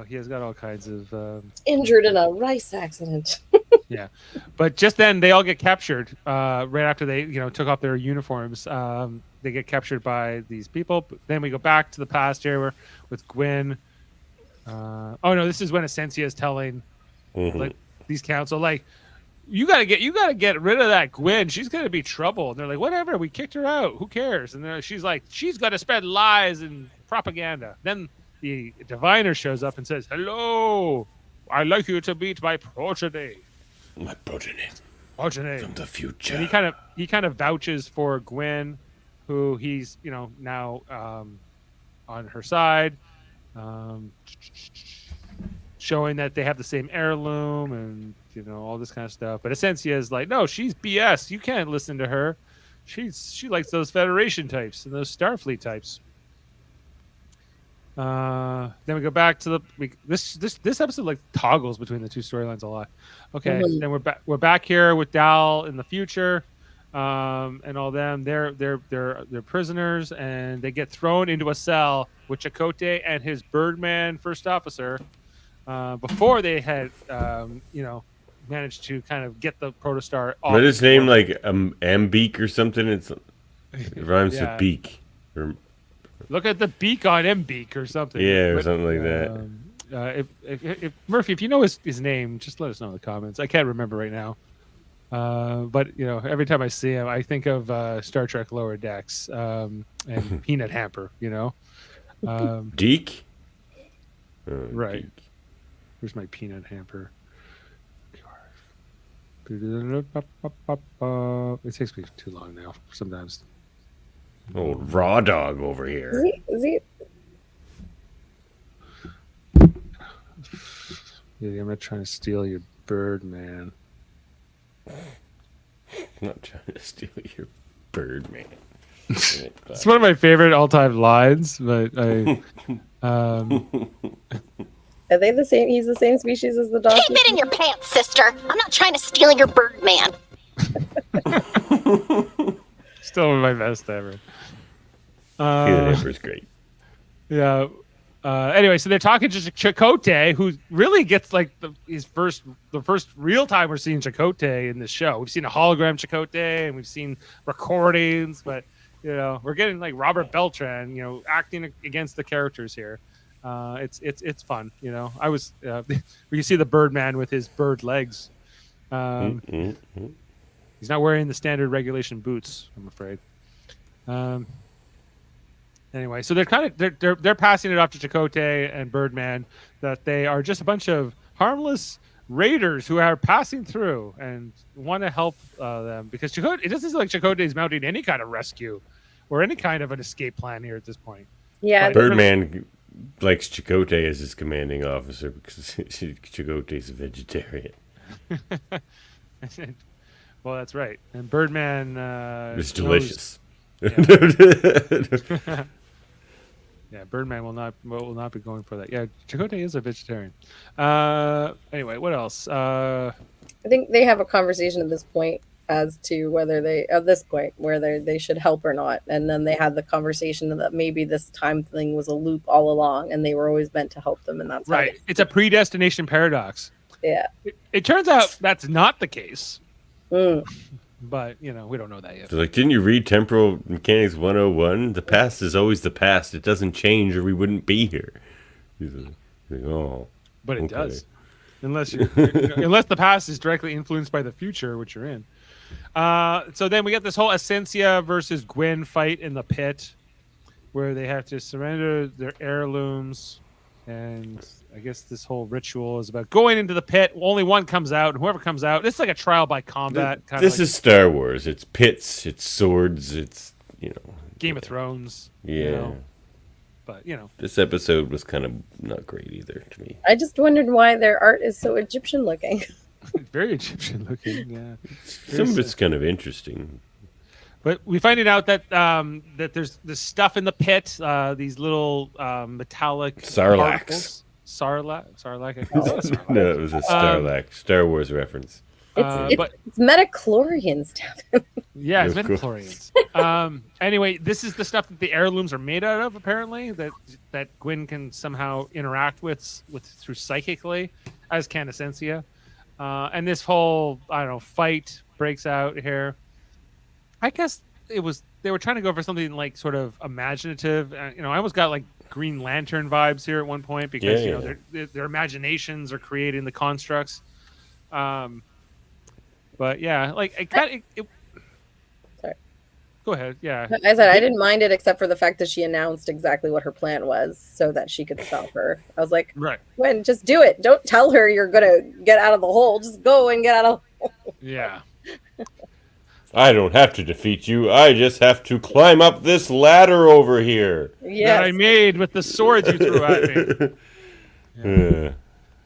He has got all kinds of injured in a rice accident. Yeah, but just then they all get captured. Right after they took off their uniforms, they get captured by these people. Then we go back to the past here with Gwyn. Oh no, this is when Essentia is telling these council you gotta get rid of that Gwyn. She's gonna be trouble. And they're like, whatever, we kicked her out. Who cares? And she's like, she's gonna spread lies and propaganda. Then the diviner shows up and says, "Hello, I'd like you to meet my progeny." My progeny. From the future. And he kind of vouches for Gwyn, who he's now on her side, showing that they have the same heirloom and all this kind of stuff. But Essentia is like, no, she's BS. You can't listen to her. She likes those Federation types and those Starfleet types. Then we go back to this episode like toggles between the two storylines a lot. Okay, Mhm. then we're back here with Dal in the future, and all them. They're prisoners, and they get thrown into a cell with Chakotay and his Birdman first officer. Before they had managed to kind of get the protostar off. What is his name? Like Ambeak or something? It rhymes with Yeah. beak. Or, Look at the beak on Mbeak or something. yeah, or But, something like that. if Murphy, if you know his name, just let us know in the comments. I can't remember right now. But every time I see him, I think of Star Trek Lower Decks and Peanut Hamper. Deek? Right. Deek. Where's my Peanut Hamper? It takes me too long now. Sometimes. Old raw dog over here. Is he? Yeah, I'm not trying to steal your bird, man. I'm not trying to steal your bird, man. It's one of my favorite all-time lines, but I. Are they the same? He's the same species as the dog. Keep it in your pants, sister. I'm not trying to steal your bird, man. Still one of my best ever. Peanut Hamper's great. Yeah. Anyway, so they're talking to Chakotay, who really gets like the first real time we're seeing Chakotay in this show. We've seen a hologram Chakotay, and we've seen recordings, but we're getting like Robert Beltran, acting against the characters here. It's fun. I was we can see the Birdman with his bird legs. He's not wearing the standard regulation boots, I'm afraid. Anyway, so they're passing it off to Chakotay and Birdman that they are just a bunch of harmless raiders who are passing through and want to help them because it doesn't seem like Chakotay is mounting any kind of rescue or any kind of an escape plan here at this point. Yeah, Birdman likes Chakotay as his commanding officer because Chakotay's a vegetarian. Well, that's right. And Birdman It's delicious. Yeah, Birdman will not be going for that. Yeah, Chakotay is a vegetarian. Anyway, what else? I think they have a conversation at this point as to whether they should help or not, and then they had the conversation that maybe this time thing was a loop all along, and they were always meant to help them, and that's right. It's a predestination paradox. Yeah. It turns out that's not the case. Mm. But, we don't know that yet. They're like, didn't you read Temporal Mechanics 101? The past is always the past. It doesn't change or we wouldn't be here. He's like, oh. But it okay. does. Unless the past is directly influenced by the future, which you're in. So then we get this whole Essentia versus Gwyn fight in the pit where they have to surrender their heirlooms. And I guess this whole ritual is about going into the pit. Only one comes out, and whoever comes out, it's like a trial by combat. This is Star Wars. It's pits, it's swords, it's, Game of Thrones. Yeah. But, This episode was kind of not great either to me. I just wondered why their art is so Egyptian looking. Very Egyptian looking, yeah. Some of it's kind of interesting. But we finding out that that there's this stuff in the pit, these little metallic Sarlaccs. Sarlacc. No, it was a Star Wars reference. It's metachlorians down there. Yeah, it's Of course. midichlorians. Anyway, this is the stuff that the heirlooms are made out of, apparently, that Gwyn can somehow interact with through psychically, as can Essentia. And this whole, fight breaks out here. I guess they were trying to go for something like sort of imaginative. I almost got like Green Lantern vibes here at one point because their imaginations are creating the constructs. But yeah, like Sorry. Go ahead. Yeah. I said I didn't mind it except for the fact that she announced exactly what her plan was so that she could stop her. I was like, right. Gwen, just do it. Don't tell her you're gonna get out of the hole. Just go and get out of the hole. Yeah. I don't have to defeat you. I just have to climb up this ladder over here. That I made with the swords you threw at me. Yeah.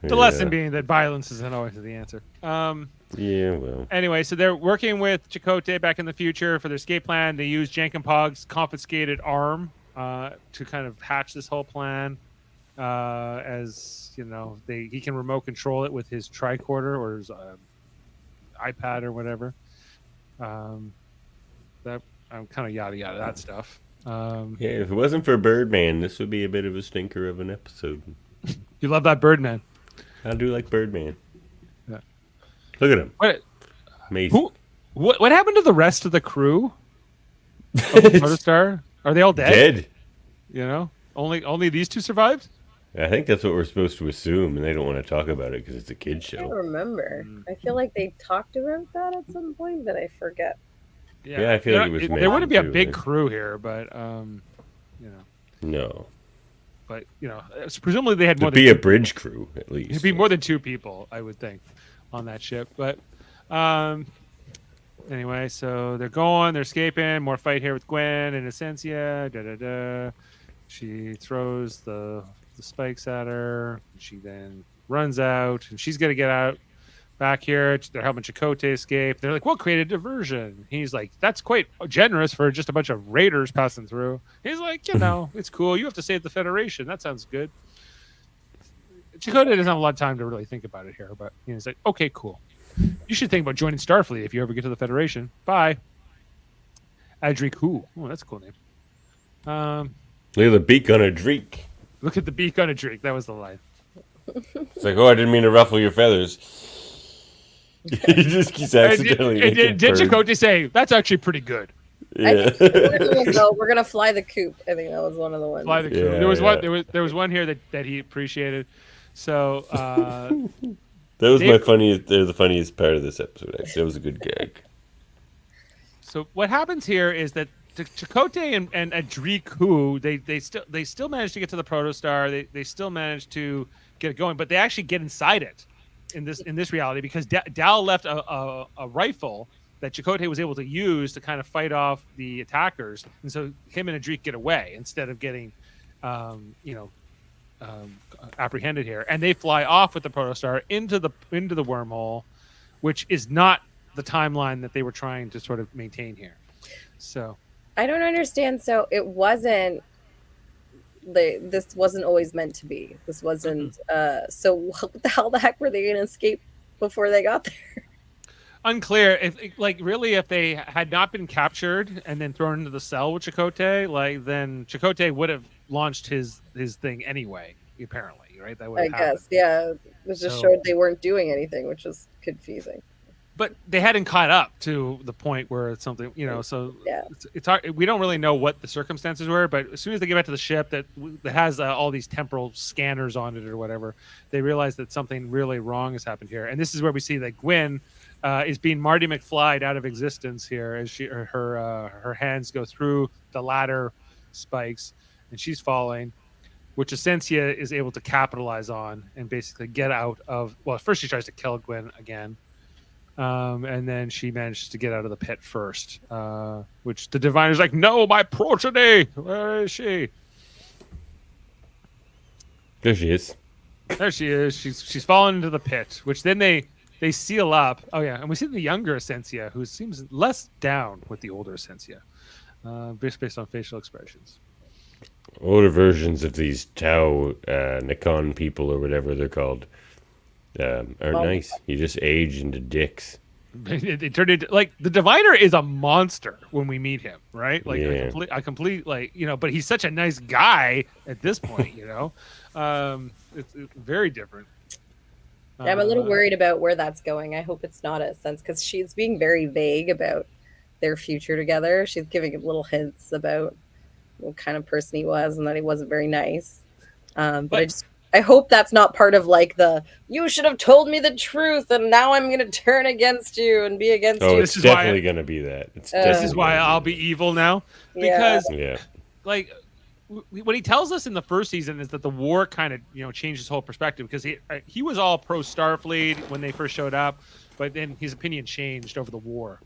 The lesson being that violence isn't always the answer. Yeah, well. Anyway, so they're working with Chakotay back in the future for their escape plan. They use Jankenpog's confiscated arm to kind of hatch this whole plan. As you know, he can remote control it with his tricorder or his iPad or whatever. That I'm kind of yada yada that stuff. Yeah, if it wasn't for Birdman, this would be a bit of a stinker of an episode. You love that Birdman. I do like Birdman. Yeah. Look at him. What? Amazing. What happened to the rest of the crew? Of the Protostar? Are they all dead? Dead. You know, only these two survived. I think that's what we're supposed to assume, and they don't want to talk about it because it's a kid's I don't show. remember. I feel like they talked about that at some point, but I forget. Yeah, I feel like it was There wouldn't be a mentioned, big too. crew here, but you know. No. But you know, presumably they had more To than be a bridge crew, at least. it'd be more than 2 people, I would think, on that ship. But anyway, so they're escaping. More fight here with Gwen and Essentia. She throws the spikes at her. She then runs out, and she's gonna get out back here. They're helping Chakotay escape. They're like, "We'll create a diversion." He's like, "That's quite generous for just a bunch of raiders passing through." He's like, "You know, it's cool. You have to save the Federation. That sounds good." Chakotay doesn't have a lot of time to really think about it here, but he's like, "Okay, cool. You should think about joining Starfleet if you ever get to the Federation. Bye." Adric Who? Oh, that's a cool name. Look at the beak on a dreek. Look at the beak on a drink. That was the line. It's like, oh, I didn't mean to ruffle your feathers. He just keeps accidentally Did Chakotay say, "That's actually pretty good"? Yeah. We're gonna fly the coop. I think that was one of the ones. Fly the coop. Yeah, There was yeah. one. There was one here that he appreciated. So That was Dave- the funniest part of this episode, actually. That was a good gag. So what happens here is that Chakotay and Adric Who they still manage to get to the Protostar. They still manage to get it going, but they actually get inside it in this reality because Dal left a rifle that Chakotay was able to use to kind of fight off the attackers, and so him and Adric get away instead of getting, apprehended here, and they fly off with the Protostar into the wormhole, which is not the timeline that they were trying to sort of maintain here. So I don't understand. So it wasn't. This wasn't always meant to be. This wasn't. So what the heck were they going to escape before they got there? unclear if they had not been captured and then thrown into the cell with Chakotay, then Chakotay would have launched his thing anyway. Apparently, right? That would I have happened. guess, yeah. It just showed they weren't doing anything, which was confusing. But they hadn't caught up to the point where it's something, so Yeah. it's hard. We don't really know what the circumstances were, but as soon as they get back to the ship that has all these temporal scanners on it or whatever, they realize that something really wrong has happened here. And this is where we see that Gwen is being Marty McFly'd out of existence here as her hands go through the ladder spikes and she's falling, which Essentia is able to capitalize on and basically get out of. Well, first she tries to kill Gwen again. And then she managed to get out of the pit first, which the diviner's like, "No, my progeny, where is she?" There she is. There she is. She's fallen into the pit, which then they seal up. Oh yeah, and we see the younger Essentia, who seems less down with the older Essentia, based on facial expressions. Older versions of these Tau Nikon people or whatever they're called aren't nice. You just age into dicks. They turned into the diviner is a monster when we meet him, right? A complete but he's such a nice guy at this point, it's very different. Yeah, I'm a little worried about where that's going. I hope it's not a sense because she's being very vague about their future together. She's giving little hints about what kind of person he was and that he wasn't very nice. But I hope that's not part of you should have told me the truth and now I'm going to turn against you and be against you. It's definitely going to be that. This is why I'll be evil now. Because, what he tells us in the first season is that the war kind of, changed his whole perspective because he was all pro Starfleet when they first showed up, but then his opinion changed over the war,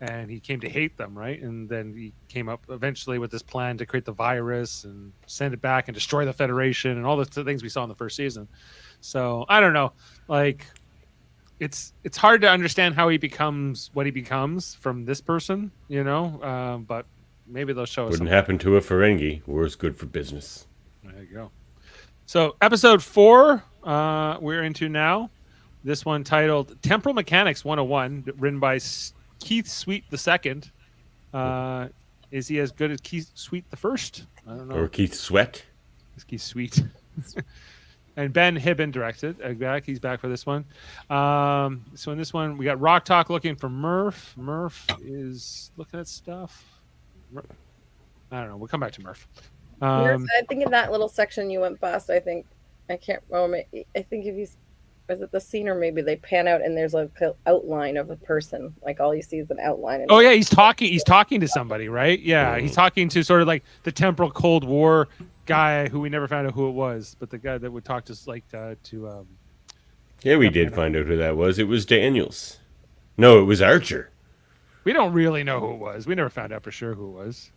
and he came to hate them, right? And then he came up eventually with this plan to create the virus and send it back and destroy the Federation and all the things we saw in the first season. So I don't know, it's hard to understand how he becomes what he becomes from this person, but maybe they'll show us. Wouldn't happen to a Ferengi. War's good for business. There you go. So episode 4, we're into now. This one titled Temporal Mechanics 101, written by Keith Sweet II. Is he as good as Keith Sweet the First? I don't know. Or Keith Sweat. Is Keith Sweet. And Ben Hibben directed. He's back for this one. So in this one, we got Rock Talk looking for Murph. Murph is looking at stuff. I don't know. We'll come back to Murph. I think in that little section you went past, I think if you, was it the scene or maybe they pan out and there's like an outline of a person, like all you see is an outline. Oh yeah, he's talking to somebody, right? Yeah, he's talking to sort of like the temporal Cold War guy who we never found out who it was, but the guy that would talk to us like Yeah, we did find out who that was. It was Daniels. No, it was Archer. We don't really know who it was. We never found out for sure who it was.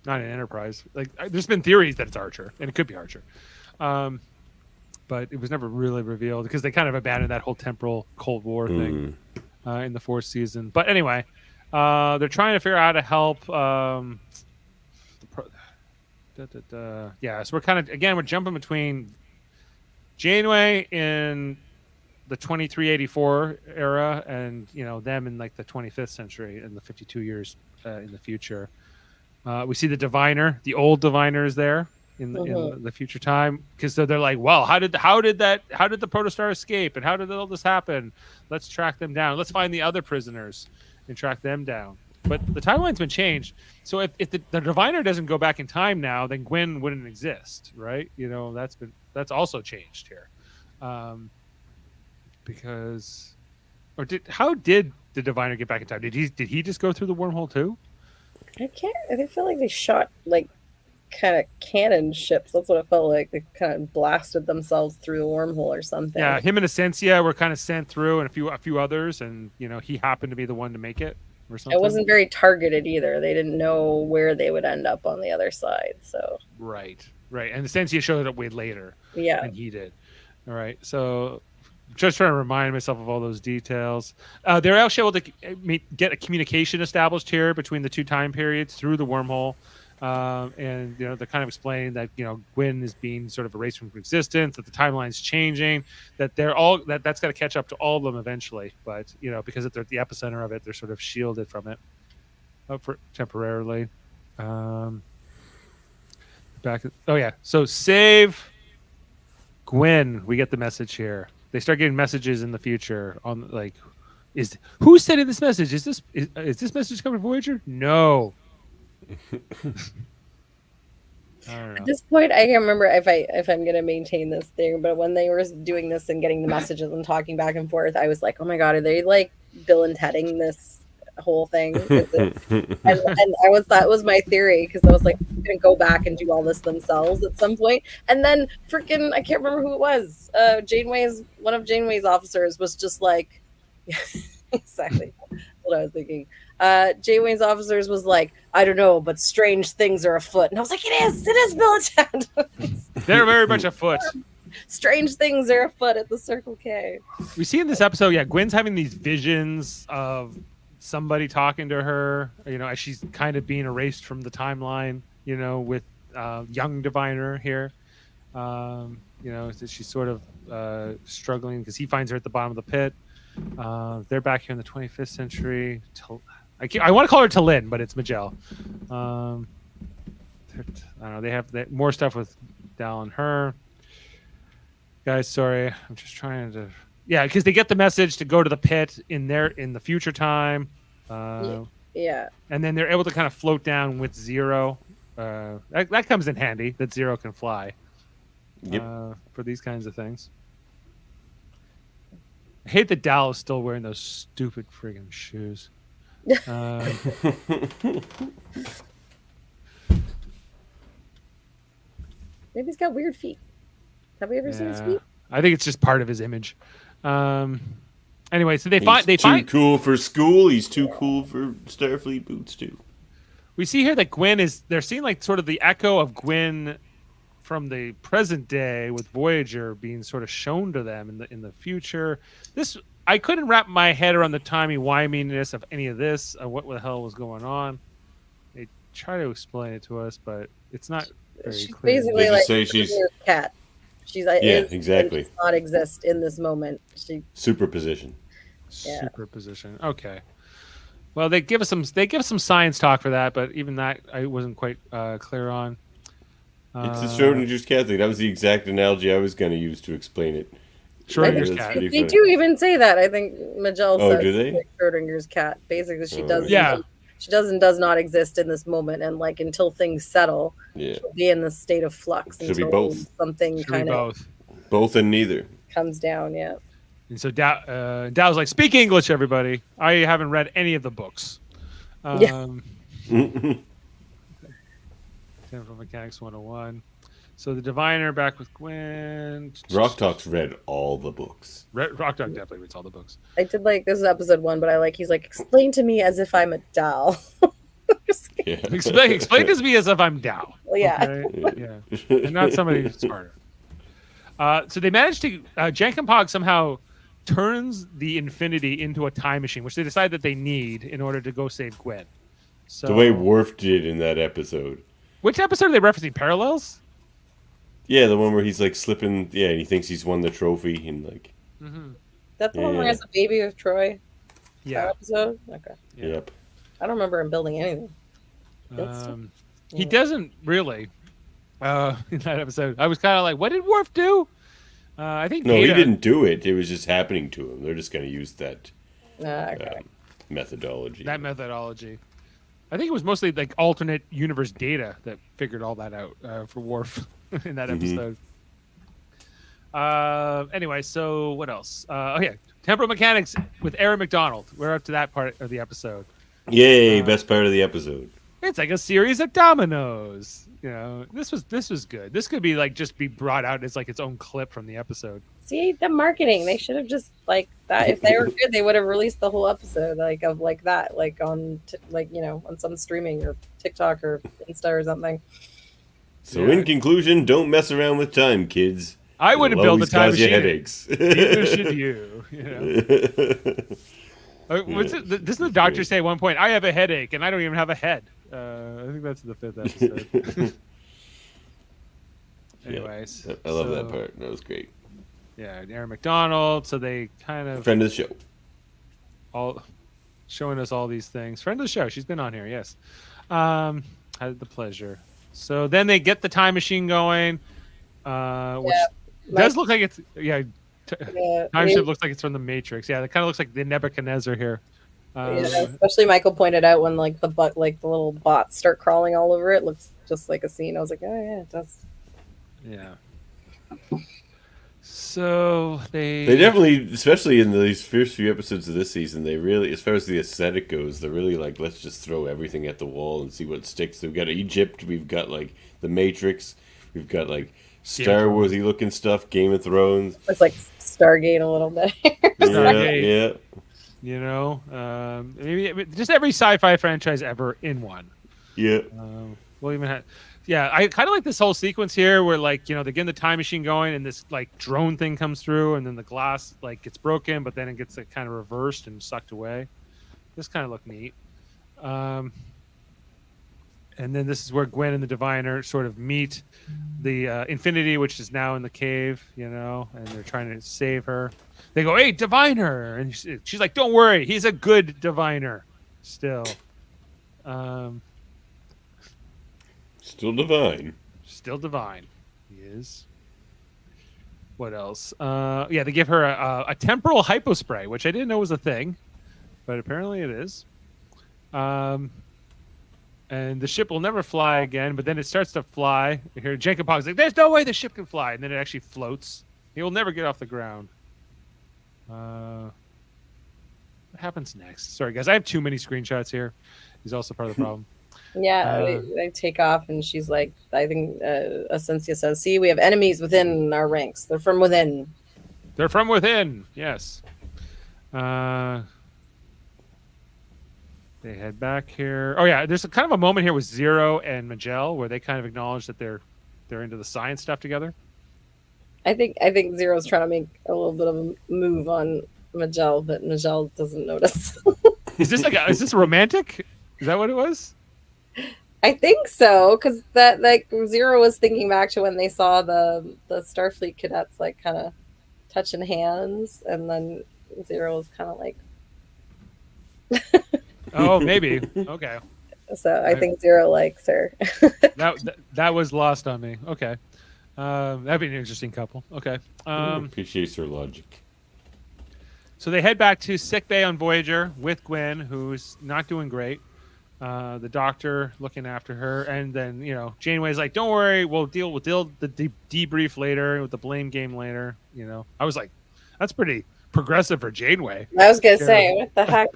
Not in Enterprise. Like, there's been theories that it's Archer, and it could be Archer, but it was never really revealed because they kind of abandoned that whole temporal Cold War thing in the 4th season. But anyway, they're trying to figure out how to help. Yeah, so we're kind of we're jumping between Janeway in the 2384 era and them in like the 25th century and the 52 years in the future. We see the diviner, the old diviner is there in the future time, because they're like, well, how did the protostar escape and how did all this happen? Let's track them down. Let's find the other prisoners and track them down. But the timeline's been changed. So if the diviner doesn't go back in time now, then Gwyn wouldn't exist, right? That's also changed here, how did the diviner get back in time? Did he just go through the wormhole too? I feel like they shot like kind of cannon ships. That's what it felt like. They kind of blasted themselves through the wormhole or something. Yeah, him and Essentia were kind of sent through, and a few others, and he happened to be the one to make it or something. It wasn't very targeted either. They didn't know where they would end up on the other side. So right, and Essentia showed up way later. Yeah, than he did. All right, so just trying to remind myself of all those details. They're actually able to get a communication established here between the two time periods through the wormhole. And they're kind of explaining that Gwyn is being sort of erased from existence, that the timeline's changing, that that's got to catch up to all of them eventually. But because they're at the epicenter of it, they're sort of shielded from it for temporarily. So save Gwyn. We get the message here. They start getting messages in the future on like, who's sending this message? Is this message coming from Voyager? No. At this point, I can't remember if I'm going to maintain this thing, but when they were doing this and getting the messages and talking back and forth, I was like, oh my god, are they like Bill and Tedding this whole thing? That was my theory, because I was like, I'm going to go back and do all this themselves at some point. And then freaking, I can't remember who it was. One of Janeway's officers was just like, exactly what I was thinking. Janeway's officers was like, I don't know, but strange things are afoot. And I was like, it is Bill and Ted. They're very much afoot. Strange things are afoot at the Circle K. We see in this episode, Gwyn's having these visions of somebody talking to her, as she's kind of being erased from the timeline, with young diviner here. She's sort of struggling because he finds her at the bottom of the pit. They're back here in the 25th century. I want to call her Talin, but it's Majel. I don't know. They have more stuff with Dal and her. Guys, sorry. I'm just trying to... Yeah, because they get the message to go to the pit in the future time. Yeah. And then they're able to kind of float down with Zero. That comes in handy, that Zero can fly. Yep. For these kinds of things. I hate that Dal is still wearing those stupid friggin' shoes. Maybe he's got weird feet. Have we ever seen his feet? I think it's just part of his image. Anyway, so he's too cool for school. He's too cool for Starfleet boots too. We see here that they're seeing like sort of the echo of Gwyn from the present day, with Voyager being sort of shown to them in the future. I couldn't wrap my head around the timey-wiminess of any of this, what the hell was going on. try to explain it to us, but it's not very She's clear. basically They like just say she's Schrodinger's cat. She's exactly does not exist in this moment. superposition. Yeah. Superposition. Okay. Well, they give us some science talk for that, but even that I wasn't quite clear on. It's the Schrodinger's cat thing. That was the exact analogy I was going to use to explain it. Schrodinger's That's cat. pretty They funny. do even say that. I think Majel Oh, says do they? like Schrodinger's cat. Basically, she Oh, does. yeah. She does not exist in this moment, and like until things settle, Yeah, she'll be in this state of flux Should be until both. something Should be kind of both. both and neither. comes down. Yeah. And so Dow's like, speak English, everybody. I haven't read any of the books. Temporal Mechanics 101. So the Diviner back with Gwen. Rock Talk's read all the books. Rock Dog definitely reads all the books. I did like this is episode 1, but he's like, explain to me as if I'm a doll. Just kidding. Yeah. Explain to me as if I'm Dow. Well, yeah. Okay? Yeah. And not somebody who's smarter. So they managed to Jankenpog somehow turns the Infinity into a time machine, which they decide that they need in order to go save Gwen. So The way Worf did in that episode. which episode are they referencing? Parallels? Yeah, the one where he's like slipping. Yeah, and he thinks he's won the trophy and like. Mm-hmm. That's the one where he Yeah. has a baby with Troy. That Yeah. episode. Okay. Yeah. Yep. I don't remember him building anything. He doesn't really. In that episode, I was kind of like, "What did Worf do?" I think No, Data, he didn't do it. It was just happening to him. They're just going to use that Okay. methodology. That methodology. I think it was mostly like alternate universe Data that figured all that out for Worf in that episode. Anyway, so what else? Oh yeah, Temporal Mechanics with Aaron McDonald. We're up to that part of the episode. Yay! Best part of the episode. It's like a series of dominoes. You know, this was good. This could be like just be brought out as like its own clip from the episode. See the marketing. They should have just like that. If they were good, they would have released the whole episode of like that, like on on some streaming or TikTok or Insta or something. So Yeah. in conclusion, don't mess around with time, kids. I wouldn't It'll build a always time cause you machine. headaches. Neither should you. You know? Doesn't the doctor say at one point, "I have a headache and I don't even have a head"? I think that's the 5th episode. Anyways, I love that part. That was great. Yeah, Aaron McDonald. So they kind of Friend of the show. all showing us all these things. Friend of the show. She's been on here. Yes, had the pleasure. So then they get the time machine going, which does look like it's time ship looks like it's from the Matrix. Yeah, it kind of looks like the Nebuchadnezzar here. Especially Michael pointed out when like the little bots start crawling all over it. Looks just like a scene. I was like, oh yeah, it does. Yeah. So they definitely, especially in these first few episodes of this season, they really, as far as the aesthetic goes, they're really like, let's just throw everything at the wall and see what sticks. We've got Egypt, we've got like the Matrix, we've got like Star Warsy looking stuff, Game of Thrones. It's like Stargate a little bit. Yeah. You know, maybe just every sci-fi franchise ever in one. Yeah. We'll even have. Yeah, I kind of like this whole sequence here where, like, you know, they're getting the time machine going and this, like, drone thing comes through and then the glass, like, gets broken, but then it gets, like, kind of reversed and sucked away. This kind of looked neat. And then this is where Gwen and the Diviner sort of meet the Infinity, which is now in the cave, you know, and they're trying to save her. They go, "Hey, Diviner!" And she's like, "Don't worry, he's a good Diviner still." Still divine. Still divine. He is. What else? Yeah, they give her a temporal hypospray, which I didn't know was a thing, but apparently it is. And the ship will never fly again, but then it starts to fly. You hear Jacob Hog's like, "There's no way the ship can fly," and then it actually floats. He will never get off the ground. What happens next? Sorry, guys, I have too many screenshots here. He's also part of the problem. Yeah, they take off, and she's like, I think Asensia says, "See, we have enemies within our ranks. They're from within." They're from within. Yes. They head back here. Oh yeah, there's a kind of a moment here with Zero and Majel where they kind of acknowledge that they're into the science stuff together. I think Zero's trying to make a little bit of a move on Majel, but Majel doesn't notice. Is this a romantic? Is that what it was? I think so, because that like Zero was thinking back to when they saw the Starfleet cadets like kind of touching hands, and then Zero was kind of like. Oh, maybe. Okay. So I think Zero likes her. That was lost on me. Okay. That'd be an interesting couple. Okay. Appreciates her logic. So they head back to sickbay on Voyager with Gwen, who's not doing great. The doctor looking after her, and then Janeway's like, "Don't worry, we'll deal with the debrief later, with the blame game later." I was like, "That's pretty progressive for Janeway." I was gonna say, what the heck?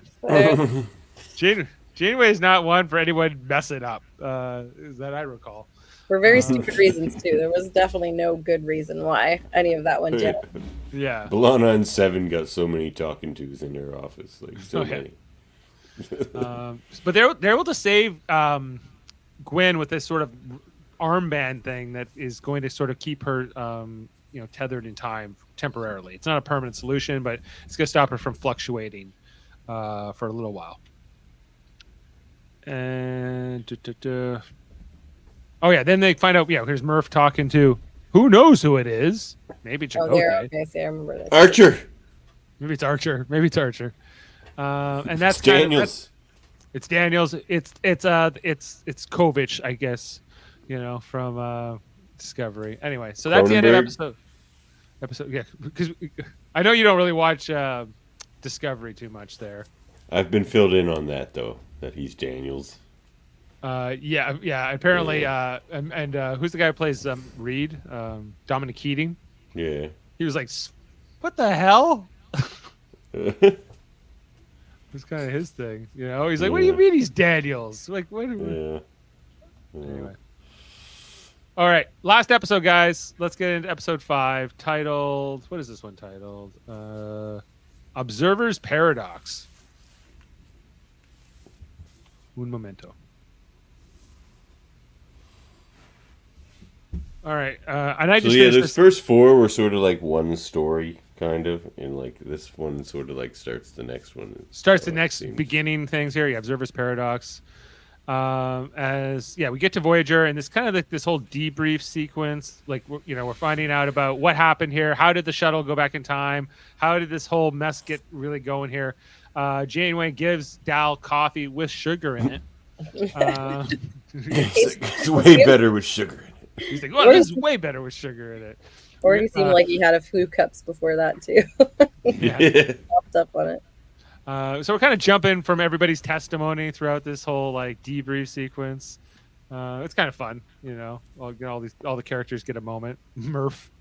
Janeway is not one for anyone messing up, that I recall. For very stupid reasons too. There was definitely no good reason why any of that went down. Yeah. B'Elanna and Seven got so many talking tos in their office, like so many. But they're able to save Gwen with this sort of armband thing that is going to sort of keep her tethered in time temporarily. It's not a permanent solution, but it's going to stop her from fluctuating for a little while. And oh yeah, then they find out. Yeah, here's Murph talking to who knows who it is. Maybe Chakotay. Okay, see, I remember that. Archer. Maybe it's Archer. And that's it's Daniels. It's Daniels. It's Kovich, I guess. From Discovery. Anyway, so that's the end of episode. Yeah, because I know you don't really watch Discovery too much there. I've been filled in on that though. That he's Daniels. Yeah. Apparently, and who's the guy who plays Reed? Dominic Keating. Yeah. He was like, "What the hell?" It's kind of his thing, He's like, "What do you mean he's Daniels?" Like, what? Anyway. All right, last episode, guys. Let's get into episode 5, titled. What is this one titled? Observer's Paradox. Un momento. All right, and I just those first 4 were sort of like one story, kind of, and like this one sort of like starts the next one. Starts the next beginning things here. Yeah, Observer's Paradox. We get to Voyager, and this kind of like this whole debrief sequence. Like we're finding out about what happened here. How did the shuttle go back in time? How did this whole mess get really going here? Janeway gives Dal coffee with sugar in it. It's way better with sugar in it. He's like, "Well, this is way better with sugar in it." Or he seemed like he had a few cups before that too. Yeah. Popped up on it. So we're kind of jumping from everybody's testimony throughout this whole like debrief sequence. It's kind of fun, all the characters get a moment. Murph,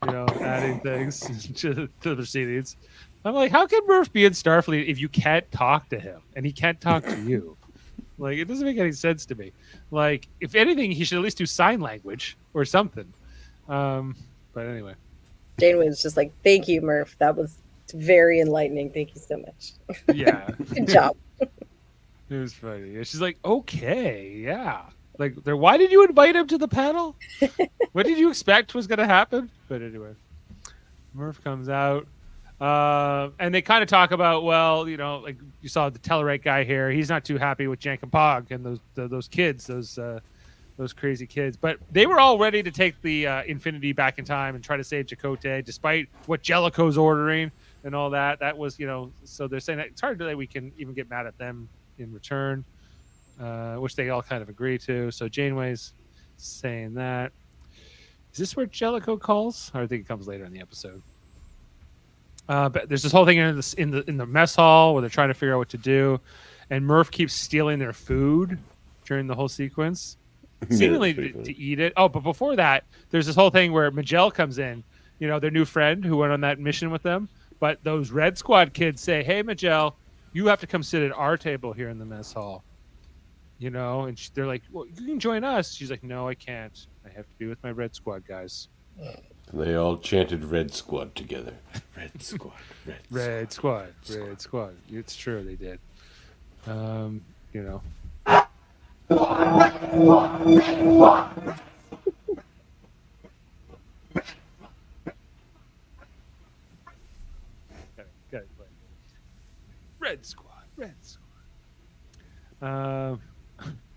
adding things to the proceedings. I'm like, how can Murph be in Starfleet if you can't talk to him and he can't talk to you? Like, it doesn't make any sense to me. Like, if anything, he should at least do sign language or something. But anyway, Janeway was just like, "Thank you, Murph. That was very enlightening. Thank you so much." Yeah. Good job. It was funny. She's like, "Okay, yeah." Like, why did you invite him to the panel? What did you expect was going to happen? But anyway, Murph comes out. And they kind of talk about, well, like you saw the Tellarite guy here. He's not too happy with Jank and Pog and those kids, those crazy kids. But they were all ready to take the Infinity back in time and try to save Chakotay, despite what Jellicoe's ordering and all that. That was, so they're saying that it's hard that we can even get mad at them in return, which they all kind of agree to. So Janeway's saying that. Is this where Jellicoe calls? Or I think it comes later in the episode. But there's this whole thing in the mess hall where they're trying to figure out what to do, and Murph keeps stealing their food during the whole sequence, seemingly to eat it. Oh, but before that, there's this whole thing where Majel comes in, their new friend who went on that mission with them. But those Red Squad kids say, "Hey, Majel, you have to come sit at our table here in the mess hall." And they're like, "Well, you can join us." She's like, "No, I can't. I have to be with my Red Squad guys." They all chanted Red Squad together. Red Squad, Red Squad, Red Squad. It's true, they did. Red Squad, Red Squad.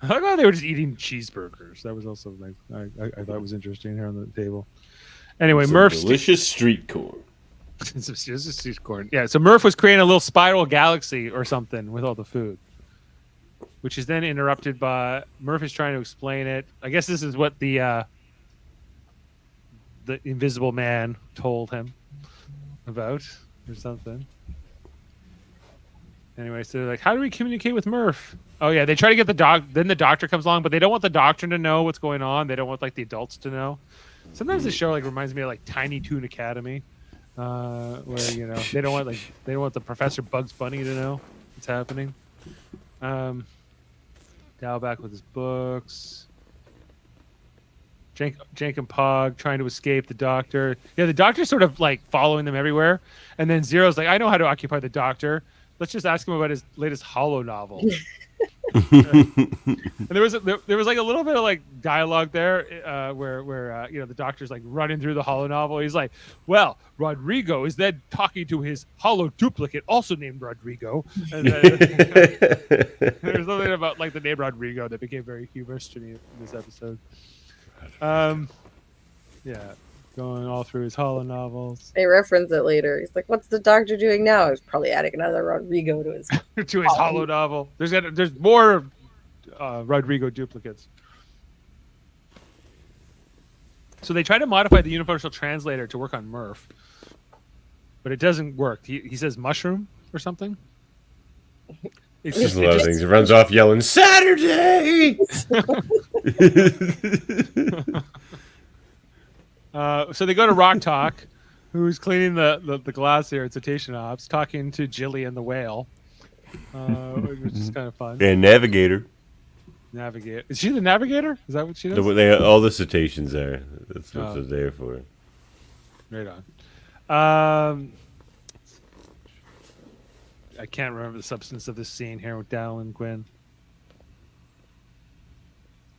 I thought they were just eating cheeseburgers. That was also like I thought was interesting here on the table. Anyway, Some Murph's delicious street corn. corn. Yeah, so Murph was creating a little spiral galaxy or something with all the food, which is then interrupted by Murph is trying to explain it. I guess this is what the Invisible Man told him about or something. Anyway, so they're like, how do we communicate with Murph? Oh yeah, they try to get the dog. Then the doctor comes along, but they don't want the doctor to know what's going on. They don't want like the adults to know. Sometimes the show like reminds me of like Tiny Toon Academy, where they don't want the Professor Bugs Bunny to know what's happening. Dal back with his books. Jank and Pog trying to escape the doctor. Yeah, the doctor's sort of like following them everywhere, and then Zero's like, I know how to occupy the doctor. Let's just ask him about his latest holo novel. And there was like a little bit of like dialogue there where the doctor's like running through the holo novel. He's like, well, Rodrigo is then talking to his holo duplicate, also named Rodrigo. And there's something about like the name Rodrigo that became very humorous to me in this episode. Yeah. Going all through his holo novels. They reference it later. He's like, "What's the doctor doing now?" He's probably adding another Rodrigo to his holo novel. There's more Rodrigo duplicates. So they try to modify the universal translator to work on Murph, but it doesn't work. He says mushroom or something. It's just a lot of things. It runs off yelling Saturday. So they go to Rock Talk, who's cleaning the glass here at Cetacean Ops, talking to Jillian the whale, which is kind of fun. And Navigator. Navigator. Is she the Navigator? Is that what she does? All the cetaceans are. That's what they're there for. Right on. I can't remember the substance of this scene here with Dal and Gwen.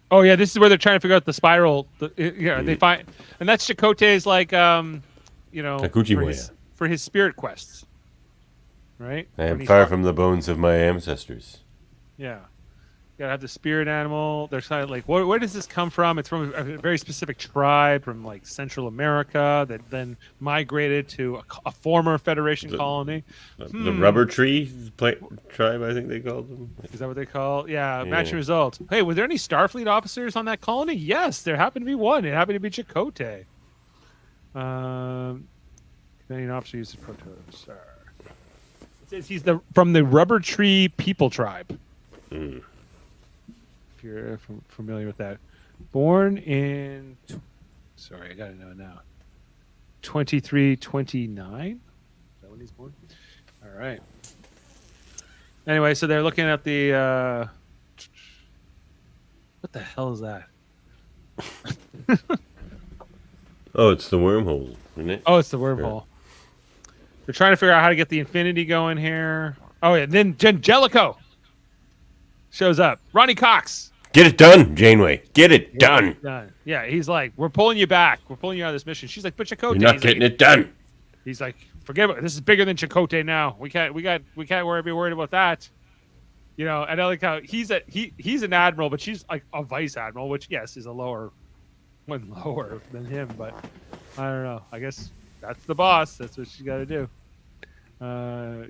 Oh yeah, this is where they're trying to figure out the spiral. They find, and that's Chakotay's like, for his spirit quests, right? I am far from the bones of my ancestors. Yeah, you gotta have the spirit animal. They're kind of like, where does this come from? It's from a very specific tribe from like Central America that then migrated to a former Federation colony. The rubber tree tribe, I think they called them. Is that what they call? Yeah, matching results. Hey, were there any Starfleet officers on that colony? Yes, there happened to be one. It happened to be Chakotay. Commanding officer uses protos. It says he's from the rubber tree people tribe. If you're familiar with that. Born in... Sorry, I got to know now. 2329? Is that when he's born? All right. Anyway, so they're looking at the... What the hell is that? Oh, it's the wormhole, isn't it? Oh, it's the wormhole. Yeah. They're trying to figure out how to get the infinity going here. Oh, yeah. Then Jellicoe shows up. Ronnie Cox. Get it done, Janeway. Get it done. Yeah, he's like, we're pulling you back. We're pulling you out of this mission. She's like, but Chakotay. You're not getting it done. He's like, forget it. This is bigger than Chakotay now. We can't be worried about that. And I like how he's an admiral, but she's like a vice admiral, which yes is lower than him. But I don't know. I guess that's the boss. That's what she's got to do.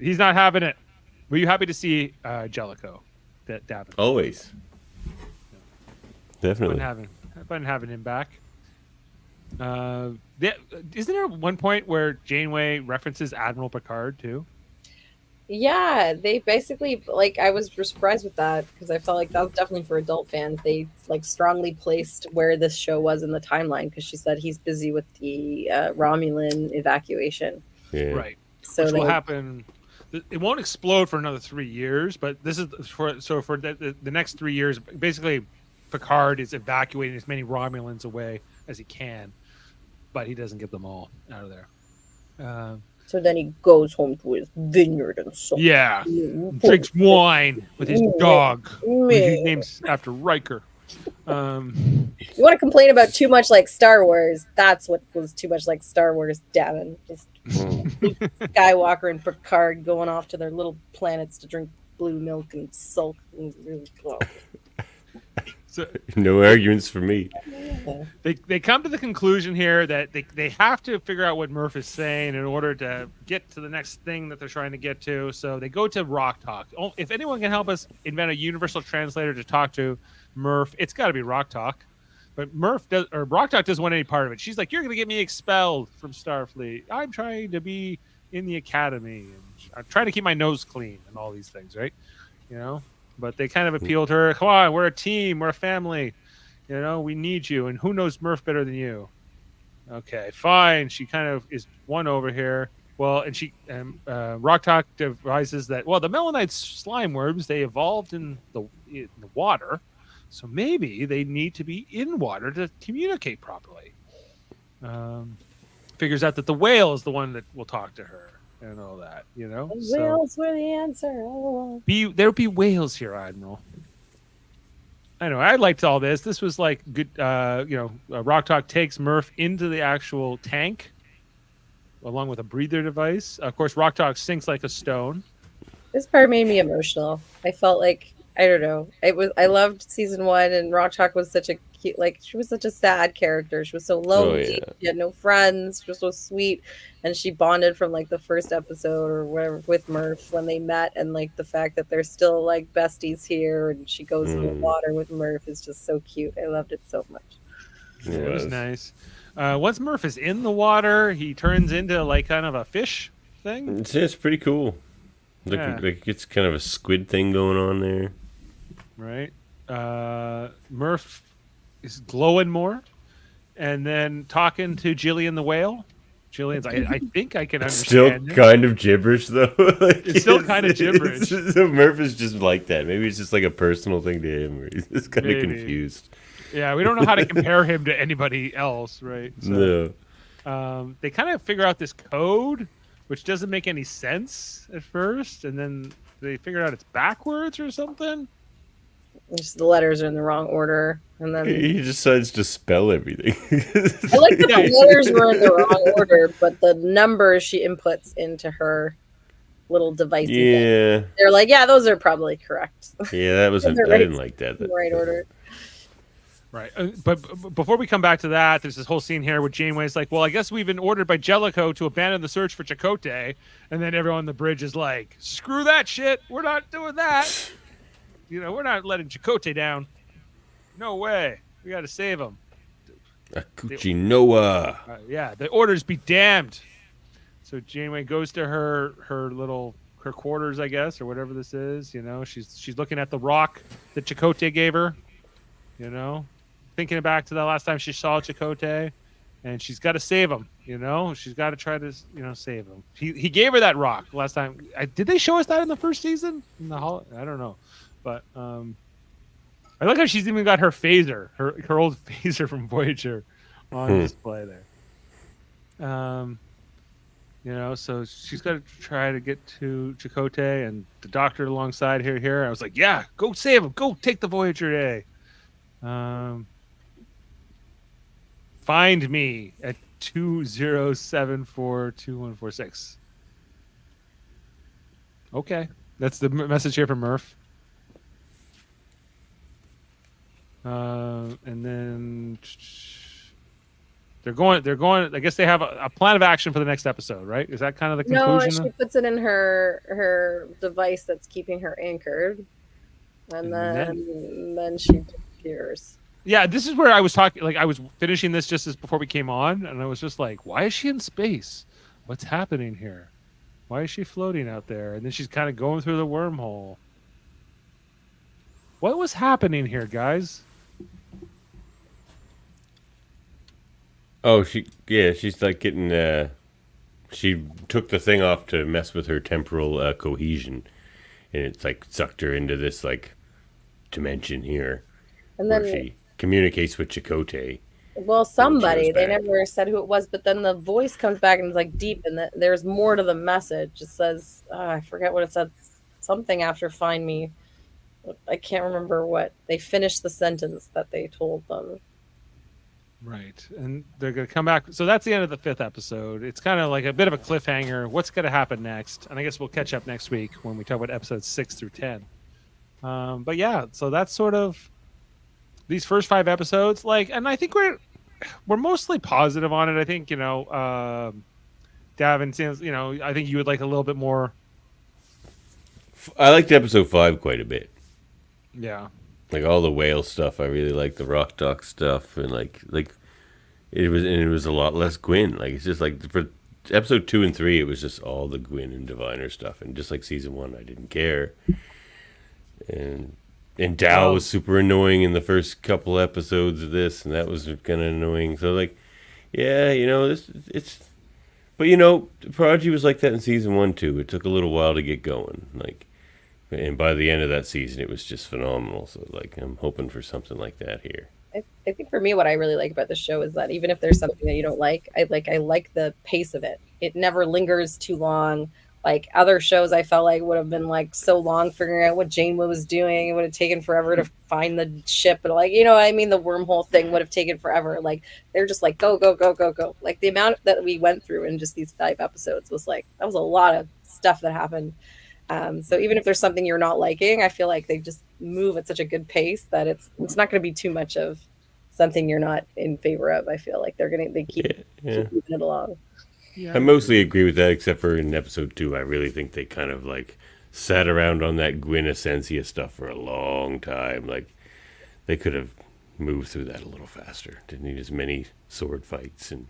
He's not having it. Were you happy to see Jellicoe? Davan? Always. Definitely. Fun having him back. Isn't there one point where Janeway references Admiral Picard too? Yeah, they basically I was surprised with that because I felt like that was definitely for adult fans. They strongly placed where this show was in the timeline because she said he's busy with the Romulan evacuation. Yeah. Right. So which will happen. It won't explode for another 3 years, but this is for the next 3 years. Basically, Picard is evacuating as many Romulans away as he can, but he doesn't get them all out of there. So then he goes home to his vineyard and so. Yeah, drinks wine with his dog, whose name's after Riker. You want to complain about too much like Star Wars? That's what was too much like Star Wars, Davan. Just Skywalker and Picard going off to their little planets to drink blue milk and sulk. And really, No arguments for me. They come to the conclusion here that they have to figure out what Murph is saying in order to get to the next thing that they're trying to get to. So they go to Rock Talk. Oh, if anyone can help us invent a universal translator to talk to Murph, it's got to be Rock Talk. But Rock Talk doesn't want any part of it. She's like, "You're going to get me expelled from Starfleet. I'm trying to be in the academy, and I'm trying to keep my nose clean, and all these things, right? You know." But they kind of appeal to her. Come on, we're a team, we're a family. You know, we need you, and who knows Murph better than you? Okay, fine. She kind of is won over here. Well, and Rock Talk devises that. Well, the Melanite slime worms, they evolved in the water. So maybe they need to be in water to communicate properly. Figures out that the whale is the one that will talk to her and all that, you know? The whales were the answer all along. There'll be whales here, Admiral. I know. I liked all this. This was like good, Rock Talk takes Murph into the actual tank along with a breather device. Of course, Rock Talk sinks like a stone. This part made me emotional. I felt like, I don't know. I loved season 1, and Rock Talk was such a cute, like, she was such a sad character. She was so lonely. Oh, yeah. She had no friends. She was so sweet, and she bonded from like the first episode or whatever with Murph when they met, and like the fact that they're still like besties here, and she goes in the water with Murph is just so cute. I loved it so much. It was nice. Once Murph is in the water, he turns into like kind of a fish thing. It's pretty cool. Like it's kind of a squid thing going on there. Right. Murph is glowing more, and then talking to Jillian the whale. Jillian's, I think I can understand. Still kind of gibberish though. It's still kind of gibberish. So Murph is just like that. Maybe it's just like a personal thing to him, where he's just kind of confused. Yeah, we don't know how to compare him to anybody else, right? So, no. They kind of figure out this code, which doesn't make any sense at first, and then they figure out it's backwards or something. Just the letters are in the wrong order, and then He decides to spell everything. I like that the letters were in the wrong order, but the numbers she inputs into her little device, Yeah. they're like, yeah, those are probably correct. Yeah, that was. I Right. didn't like that. In the right order. Right. But before we come back to that, there's this whole scene here where Janeway's like, well, I guess we've been ordered by Jellicoe to abandon the search for Chakotay. And then everyone on the bridge is like, screw that shit. We're not doing that. You know, we're not letting Chakotay down. No way. We got to save him. Akuchi Noah. Yeah, the orders be damned. So Janeway goes to her quarters, I guess, or whatever this is. You know, she's looking at the rock that Chakotay gave her. You know, thinking back to the last time she saw Chakotay, and she's got to save him. You know, she's got to try to save him. He gave her that rock last time. Did they show us that in the first season? I don't know, but I like how she's even got her phaser, her old phaser from Voyager, on display there. You know, so she's got to try to get to Chakotay, and the doctor alongside her here. I was like, yeah, go save him. Go take the Voyager today. Find me at 20742146. Okay, that's the message here from Murph. And then they're going. I guess they have a plan of action for the next episode, right? Is that kind of the conclusion? No, she puts it in her device that's keeping her anchored, and then she disappears. Yeah, this is where I was talking. Like, I was finishing this just as before we came on, and I was just like, "Why is she in space? What's happening here? Why is she floating out there?" And then she's kind of going through the wormhole. What was happening here, guys? Oh, she's like getting. She took the thing off to mess with her temporal cohesion, and it's like sucked her into this like dimension here, And then where she communicates with Chakotay. Well, somebody, they back. never said who it was, but then the voice comes back and it's like deep, and there's more to the message. It says, I forget what it said, something after find me. I can't remember what. They finished the sentence that they told them. Right. And they're going to come back. So that's the end of the 5th episode. It's kind of like a bit of a cliffhanger. What's going to happen next? And I guess we'll catch up next week when we talk about episodes 6 through 10. But yeah, so that's sort of these first 5 episodes, like, and I think we're mostly positive on it. I think, Davan seems, I think you would like a little bit more. I liked episode 5 quite a bit. Yeah. Like all the whale stuff, I really like the rock dock stuff, and like it was a lot less Gwyn. Like it's just like for episode 2 and 3, it was just all the Gwyn and Diviner stuff, and just like season 1, I didn't care. And Dal was super annoying in the first couple episodes of this, and that was kind of annoying. So like, yeah, but Prodigy was like that in season 1 too. It took a little while to get going, like. And by the end of that season, it was just phenomenal. So, like, I'm hoping for something like that here. I think for me, what I really like about the show is that even if there's something that you don't like, I like the pace of it. It never lingers too long. Like other shows, I felt like would have been like so long figuring out what Jaemeel was doing. It would have taken forever to find the ship, and like I mean, the wormhole thing would have taken forever. Like they're just like go go go go go. Like the amount that we went through in just these 5 episodes was like that was a lot of stuff that happened. So even if there's something you're not liking, I feel like they just move at such a good pace that it's not going to be too much of something you're not in favor of. I feel like they keep moving it along. Yeah. I mostly agree with that, except for in episode 2, I really think they kind of like sat around on that Gwyn Essentia stuff for a long time. Like they could have moved through that a little faster. Didn't need as many sword fights and.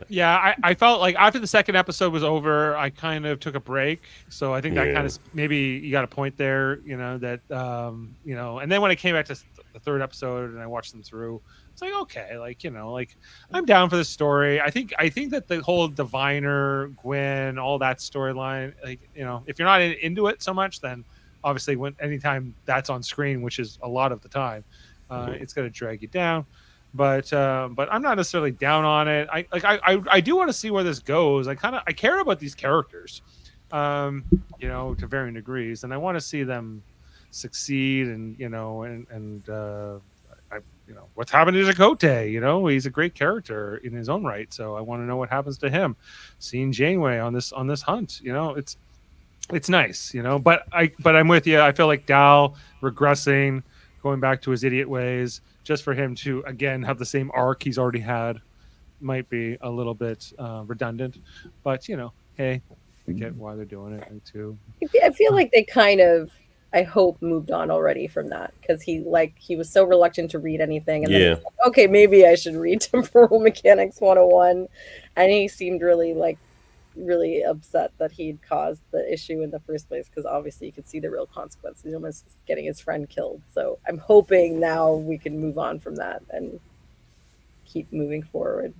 Yeah, I felt like after the second episode was over, I kind of took a break. So I think that kind of maybe you got a point there, that and then when I came back to the third episode and I watched them through, it's like okay, like I'm down for the story. I think that the whole Diviner, Gwyn, all that storyline, like if you're not into it so much, then obviously anytime that's on screen, which is a lot of the time, it's going to drag you down. But I'm not necessarily down on it. I do want to see where this goes. I care about these characters, to varying degrees, and I want to see them succeed. And what's happened to Chakotay? He's a great character in his own right. So I want to know what happens to him. Seeing Janeway on this hunt, it's nice, But I'm with you. I feel like Dal regressing, going back to his idiot ways. Just for him to, again, have the same arc he's already had might be a little bit redundant. But, hey, I get why they're doing it, too. I feel like they kind of, I hope, moved on already from that. Because he was so reluctant to read anything. And then like, okay, maybe I should read Temporal Mechanics 101. And he seemed really upset that he'd caused the issue in the first place, because obviously you could see the real consequences. He's almost getting his friend killed. So I'm hoping now we can move on from that and keep moving forward.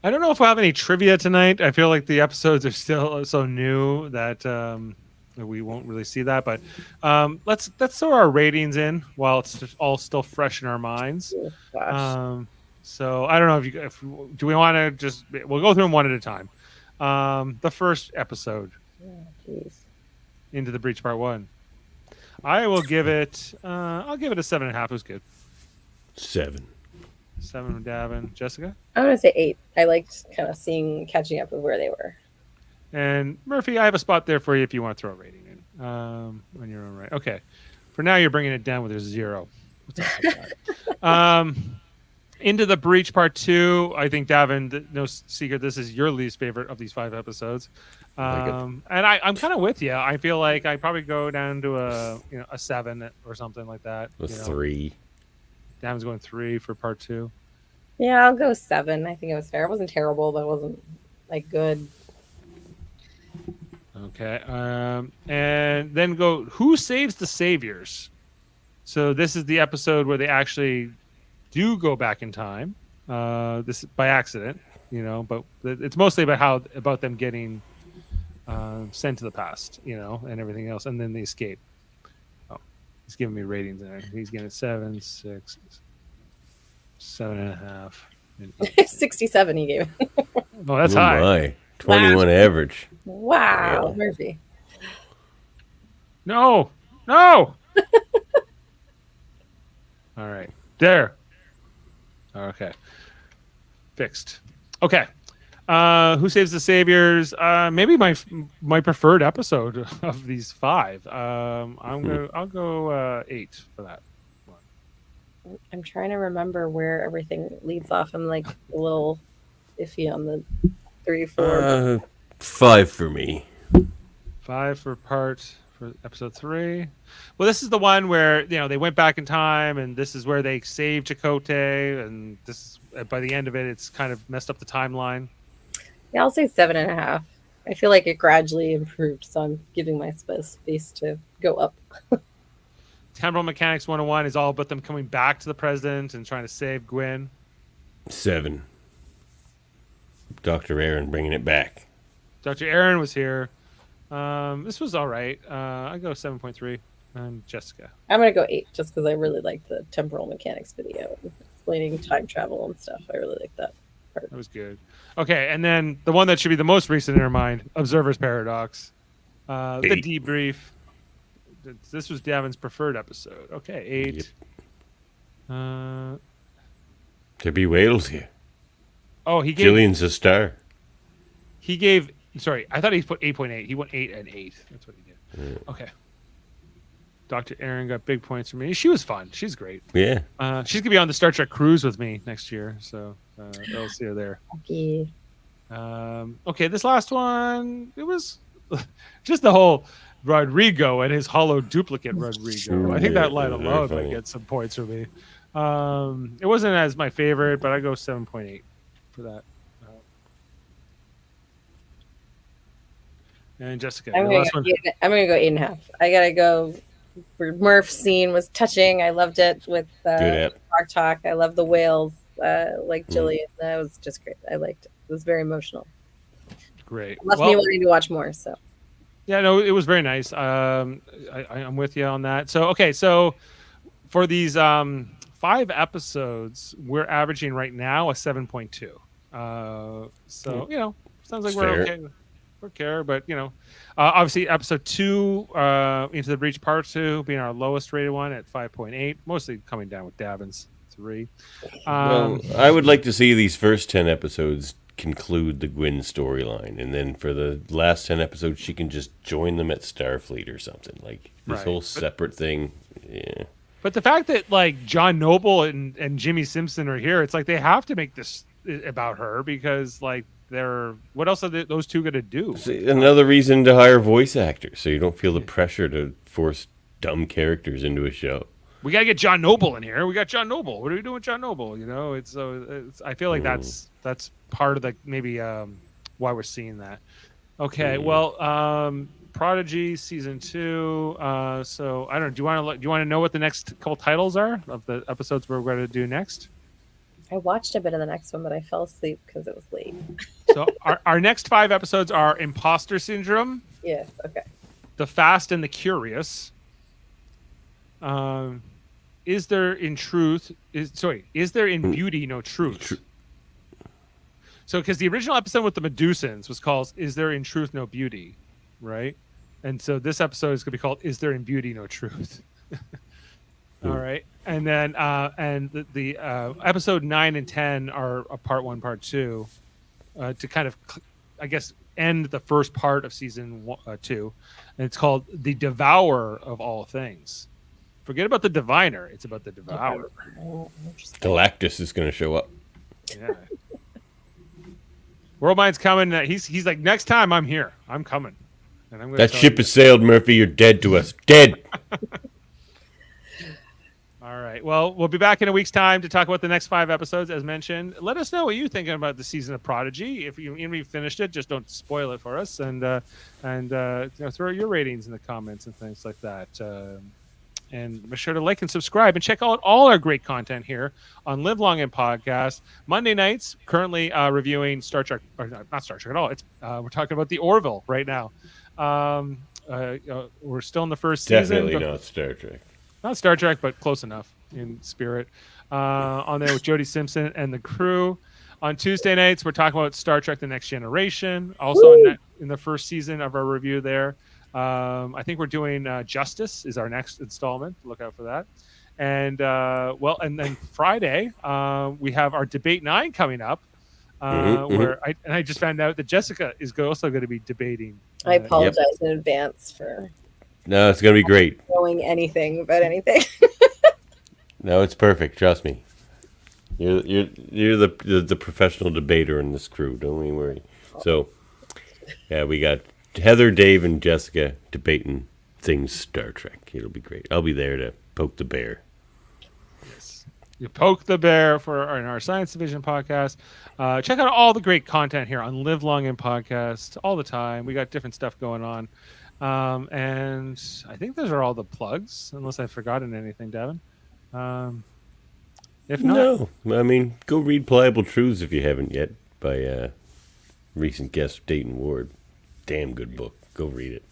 I don't know if we'll have any trivia tonight. I feel like the episodes are still so new that we won't really see that. But let's throw our ratings in while it's all still fresh in our minds. Oh, so I don't know if do we want to just we'll go through them one at a time. The first episode, Into the Breach Part 1. I will give it. I'll give it a 7.5. It was good. 7. 7 from Davan. Jessica? I'm gonna say 8. I liked kind of catching up with where they were. And Murphy, I have a spot there for you if you want to throw a rating in on your own right. Okay. For now, you're bringing it down with a 0. What's up with that? Into the Breach Part 2. I think, Davan, no secret, this is your least favorite of these 5 episodes. And I'm kind of with you. I feel like I probably go down to a 7 or something like that. A 3. Davan's going 3 for Part 2. Yeah, I'll go 7. I think it was fair. It wasn't terrible, but it wasn't good. Okay. And then go, Who Saves the Saviors? So this is the episode where they actually do go back in time, this by accident, but it's mostly about them getting sent to the past, and everything else, and then they escape. Oh, he's giving me ratings there. He's getting 7, 6, 7.5. 67 he gave. Oh, that's high. My 21 average. Wow, Yeah. Murphy. No. All right. There. Okay. Fixed. Okay. Who Saves the Saviors? Maybe my preferred episode of these 5. I'll go 8 for that one. I'm trying to remember where everything leads off. I'm like a little iffy on the 3, 4. 5 for me. 5 for episode 3. Well, this is the one where they went back in time, and this is where they saved Chakotay, and this is, by the end of it, it's kind of messed up the timeline. Yeah, I'll say 7.5. I feel like it gradually improved, so I'm giving my space to go up. Temporal Mechanics 101 is all about them coming back to the president and trying to save Gwyn. 7. Dr. Aaron bringing it back. Dr. Aaron was here. This was all right. I go 7.3. And Jessica. I'm going to go 8 just because I really liked the Temporal Mechanics video explaining time travel and stuff. I really liked that part. That was good. Okay, and then the one that should be the most recent in our mind, Observer's Paradox. The debrief. This was Davan's preferred episode. Okay, 8. Yep. There be whales here. Oh, he gave... Jillian's a star. He gave... Sorry, I thought he put 8.8. He went 8 and 8. That's what he did. Okay. Dr. Aaron got big points for me. She was fun. She's great. Yeah. She's going to be on the Star Trek cruise with me next year, so I'll see her there. Okay. Okay, this last one, it was just the whole Rodrigo and his hollow duplicate Rodrigo. I think that line alone might get some points for me. It wasn't as my favorite, but I go 7.8 for that. And Jessica, I'm going to go 8.5. I got to go. Murph's scene was touching. I loved it with Talk. I love the whales. Like Jillian, that was just great. I liked it. It was very emotional. Great. It left me wanting to watch more. So. Yeah, no, it was very nice. I'm with you on that. So for these 5 episodes, we're averaging right now a 7.2. Sounds like we're okay. We're care, but obviously episode 2, Into the Breach Part 2, being our lowest rated one at 5.8, mostly coming down with Davin's 3. Well, I would like to see these first 10 episodes conclude the Gwyn storyline, and then for the last 10 episodes, she can just join them at Starfleet or something. Like this whole separate thing. Yeah. But the fact that like John Noble and Jimmy Simpson are here, it's like they have to make this about her because like what else are those two going to do? Another reason to hire voice actors, so you don't feel the pressure to force dumb characters into a show. We got to get John Noble in here. We got John Noble. What are we doing with John Noble? It's I feel like that's part of the maybe why we're seeing that. Okay, well, Prodigy season 2. So I don't know. Do you want to know what the next couple titles are of the episodes we're going to do next? I watched a bit of the next one, but I fell asleep because it was late. So our next 5 episodes are Imposter Syndrome. Yes. Okay. The Fast and the Curious. Is there in beauty no truth? So because the original episode with the Medusans was called "Is there in truth no beauty," right? And so this episode is going to be called "Is there in beauty no truth?" All right, and then the episode 9 and 10 are a part 1, part 2, to kind of, I guess, end the first part of season 2, and it's called "The Devourer of All Things." Forget about the diviner; it's about the devourer. Galactus is going to show up. Yeah. Worldmind's coming. He's like, next time I'm here, I'm coming. And I'm that ship has sailed, Murphy. You're dead to us. Dead. All right. Well, we'll be back in a week's time to talk about the next 5 episodes, as mentioned. Let us know what you're thinking about the season of Prodigy. If you finished it, just don't spoil it for us, and throw your ratings in the comments and things like that. And be sure to like and subscribe and check out all our great content here on Live Long and Podcast. Monday nights, currently reviewing Star Trek, or not Star Trek at all. It's we're talking about the Orville right now. We're still in the first season. Definitely not Star Trek. Not Star Trek, but close enough in spirit. On there with Jodie Simpson and the crew. On Tuesday nights, we're talking about Star Trek: The Next Generation. Also in the first season of our review there. I think we're doing Justice is our next installment. Look out for that. And and then Friday we have our Debate 9 coming up, where I just found out that Jessica is also going to be debating. I apologize in advance for. No, it's going to be great. Knowing anything about anything. No, it's perfect. Trust me. You're the professional debater in this crew. Don't even worry. So, yeah, we got Heather, Dave, and Jessica debating things Star Trek. It'll be great. I'll be there to poke the bear. Yes. You poke the bear in our Science Division podcast. Check out all the great content here on Live Long and Podcast all the time. We got different stuff going on. And I think those are all the plugs, unless I've forgotten anything, Davan. If not, No. I mean, go read Pliable Truths if you haven't yet by recent guest Dayton Ward. Damn good book. Go read it.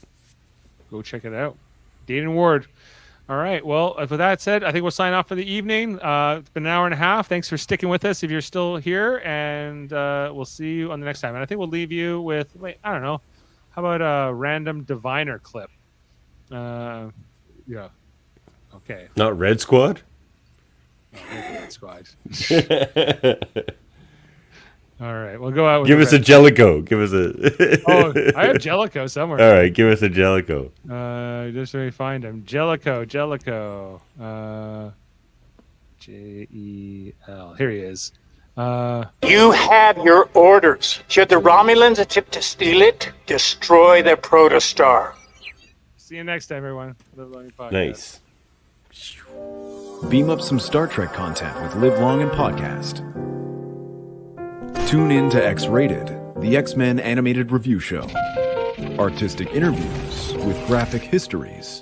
Go check it out. Dayton Ward. All right. Well, with that said, I think we'll sign off for the evening. It's been an hour and a half. Thanks for sticking with us if you're still here. And we'll see you on the next time. And I think we'll leave you with, I don't know. How about a random diviner clip? Yeah. Okay. Not Red Squad? Red Squad. All right. We'll go out with Give us a Jellicoe. Give us a... Oh, I have Jellicoe somewhere. All right. Give us a Jellicoe. Just let me find him. Jellicoe. J-E-L. Here he is. You have your orders. Should the Romulans attempt to steal it, destroy the protostar. See you next time, everyone. Live Long and Podcast. Nice. Beam up some Star Trek content with Live Long and Podcast. Tune in to X-Rated, the X-Men animated review show. Artistic interviews with graphic histories.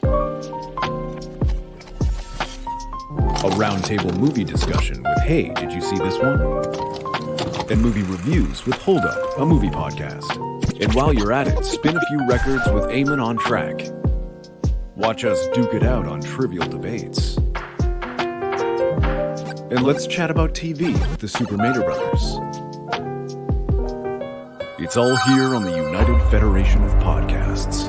A roundtable movie discussion with Hey, did you see this one? And movie reviews with Hold Up, a movie podcast. And while you're at it, spin a few records with Eamon on Track. Watch us duke it out on trivial debates. And let's chat about TV with the Super Mater Brothers. It's all here on the United Federation of Podcasts.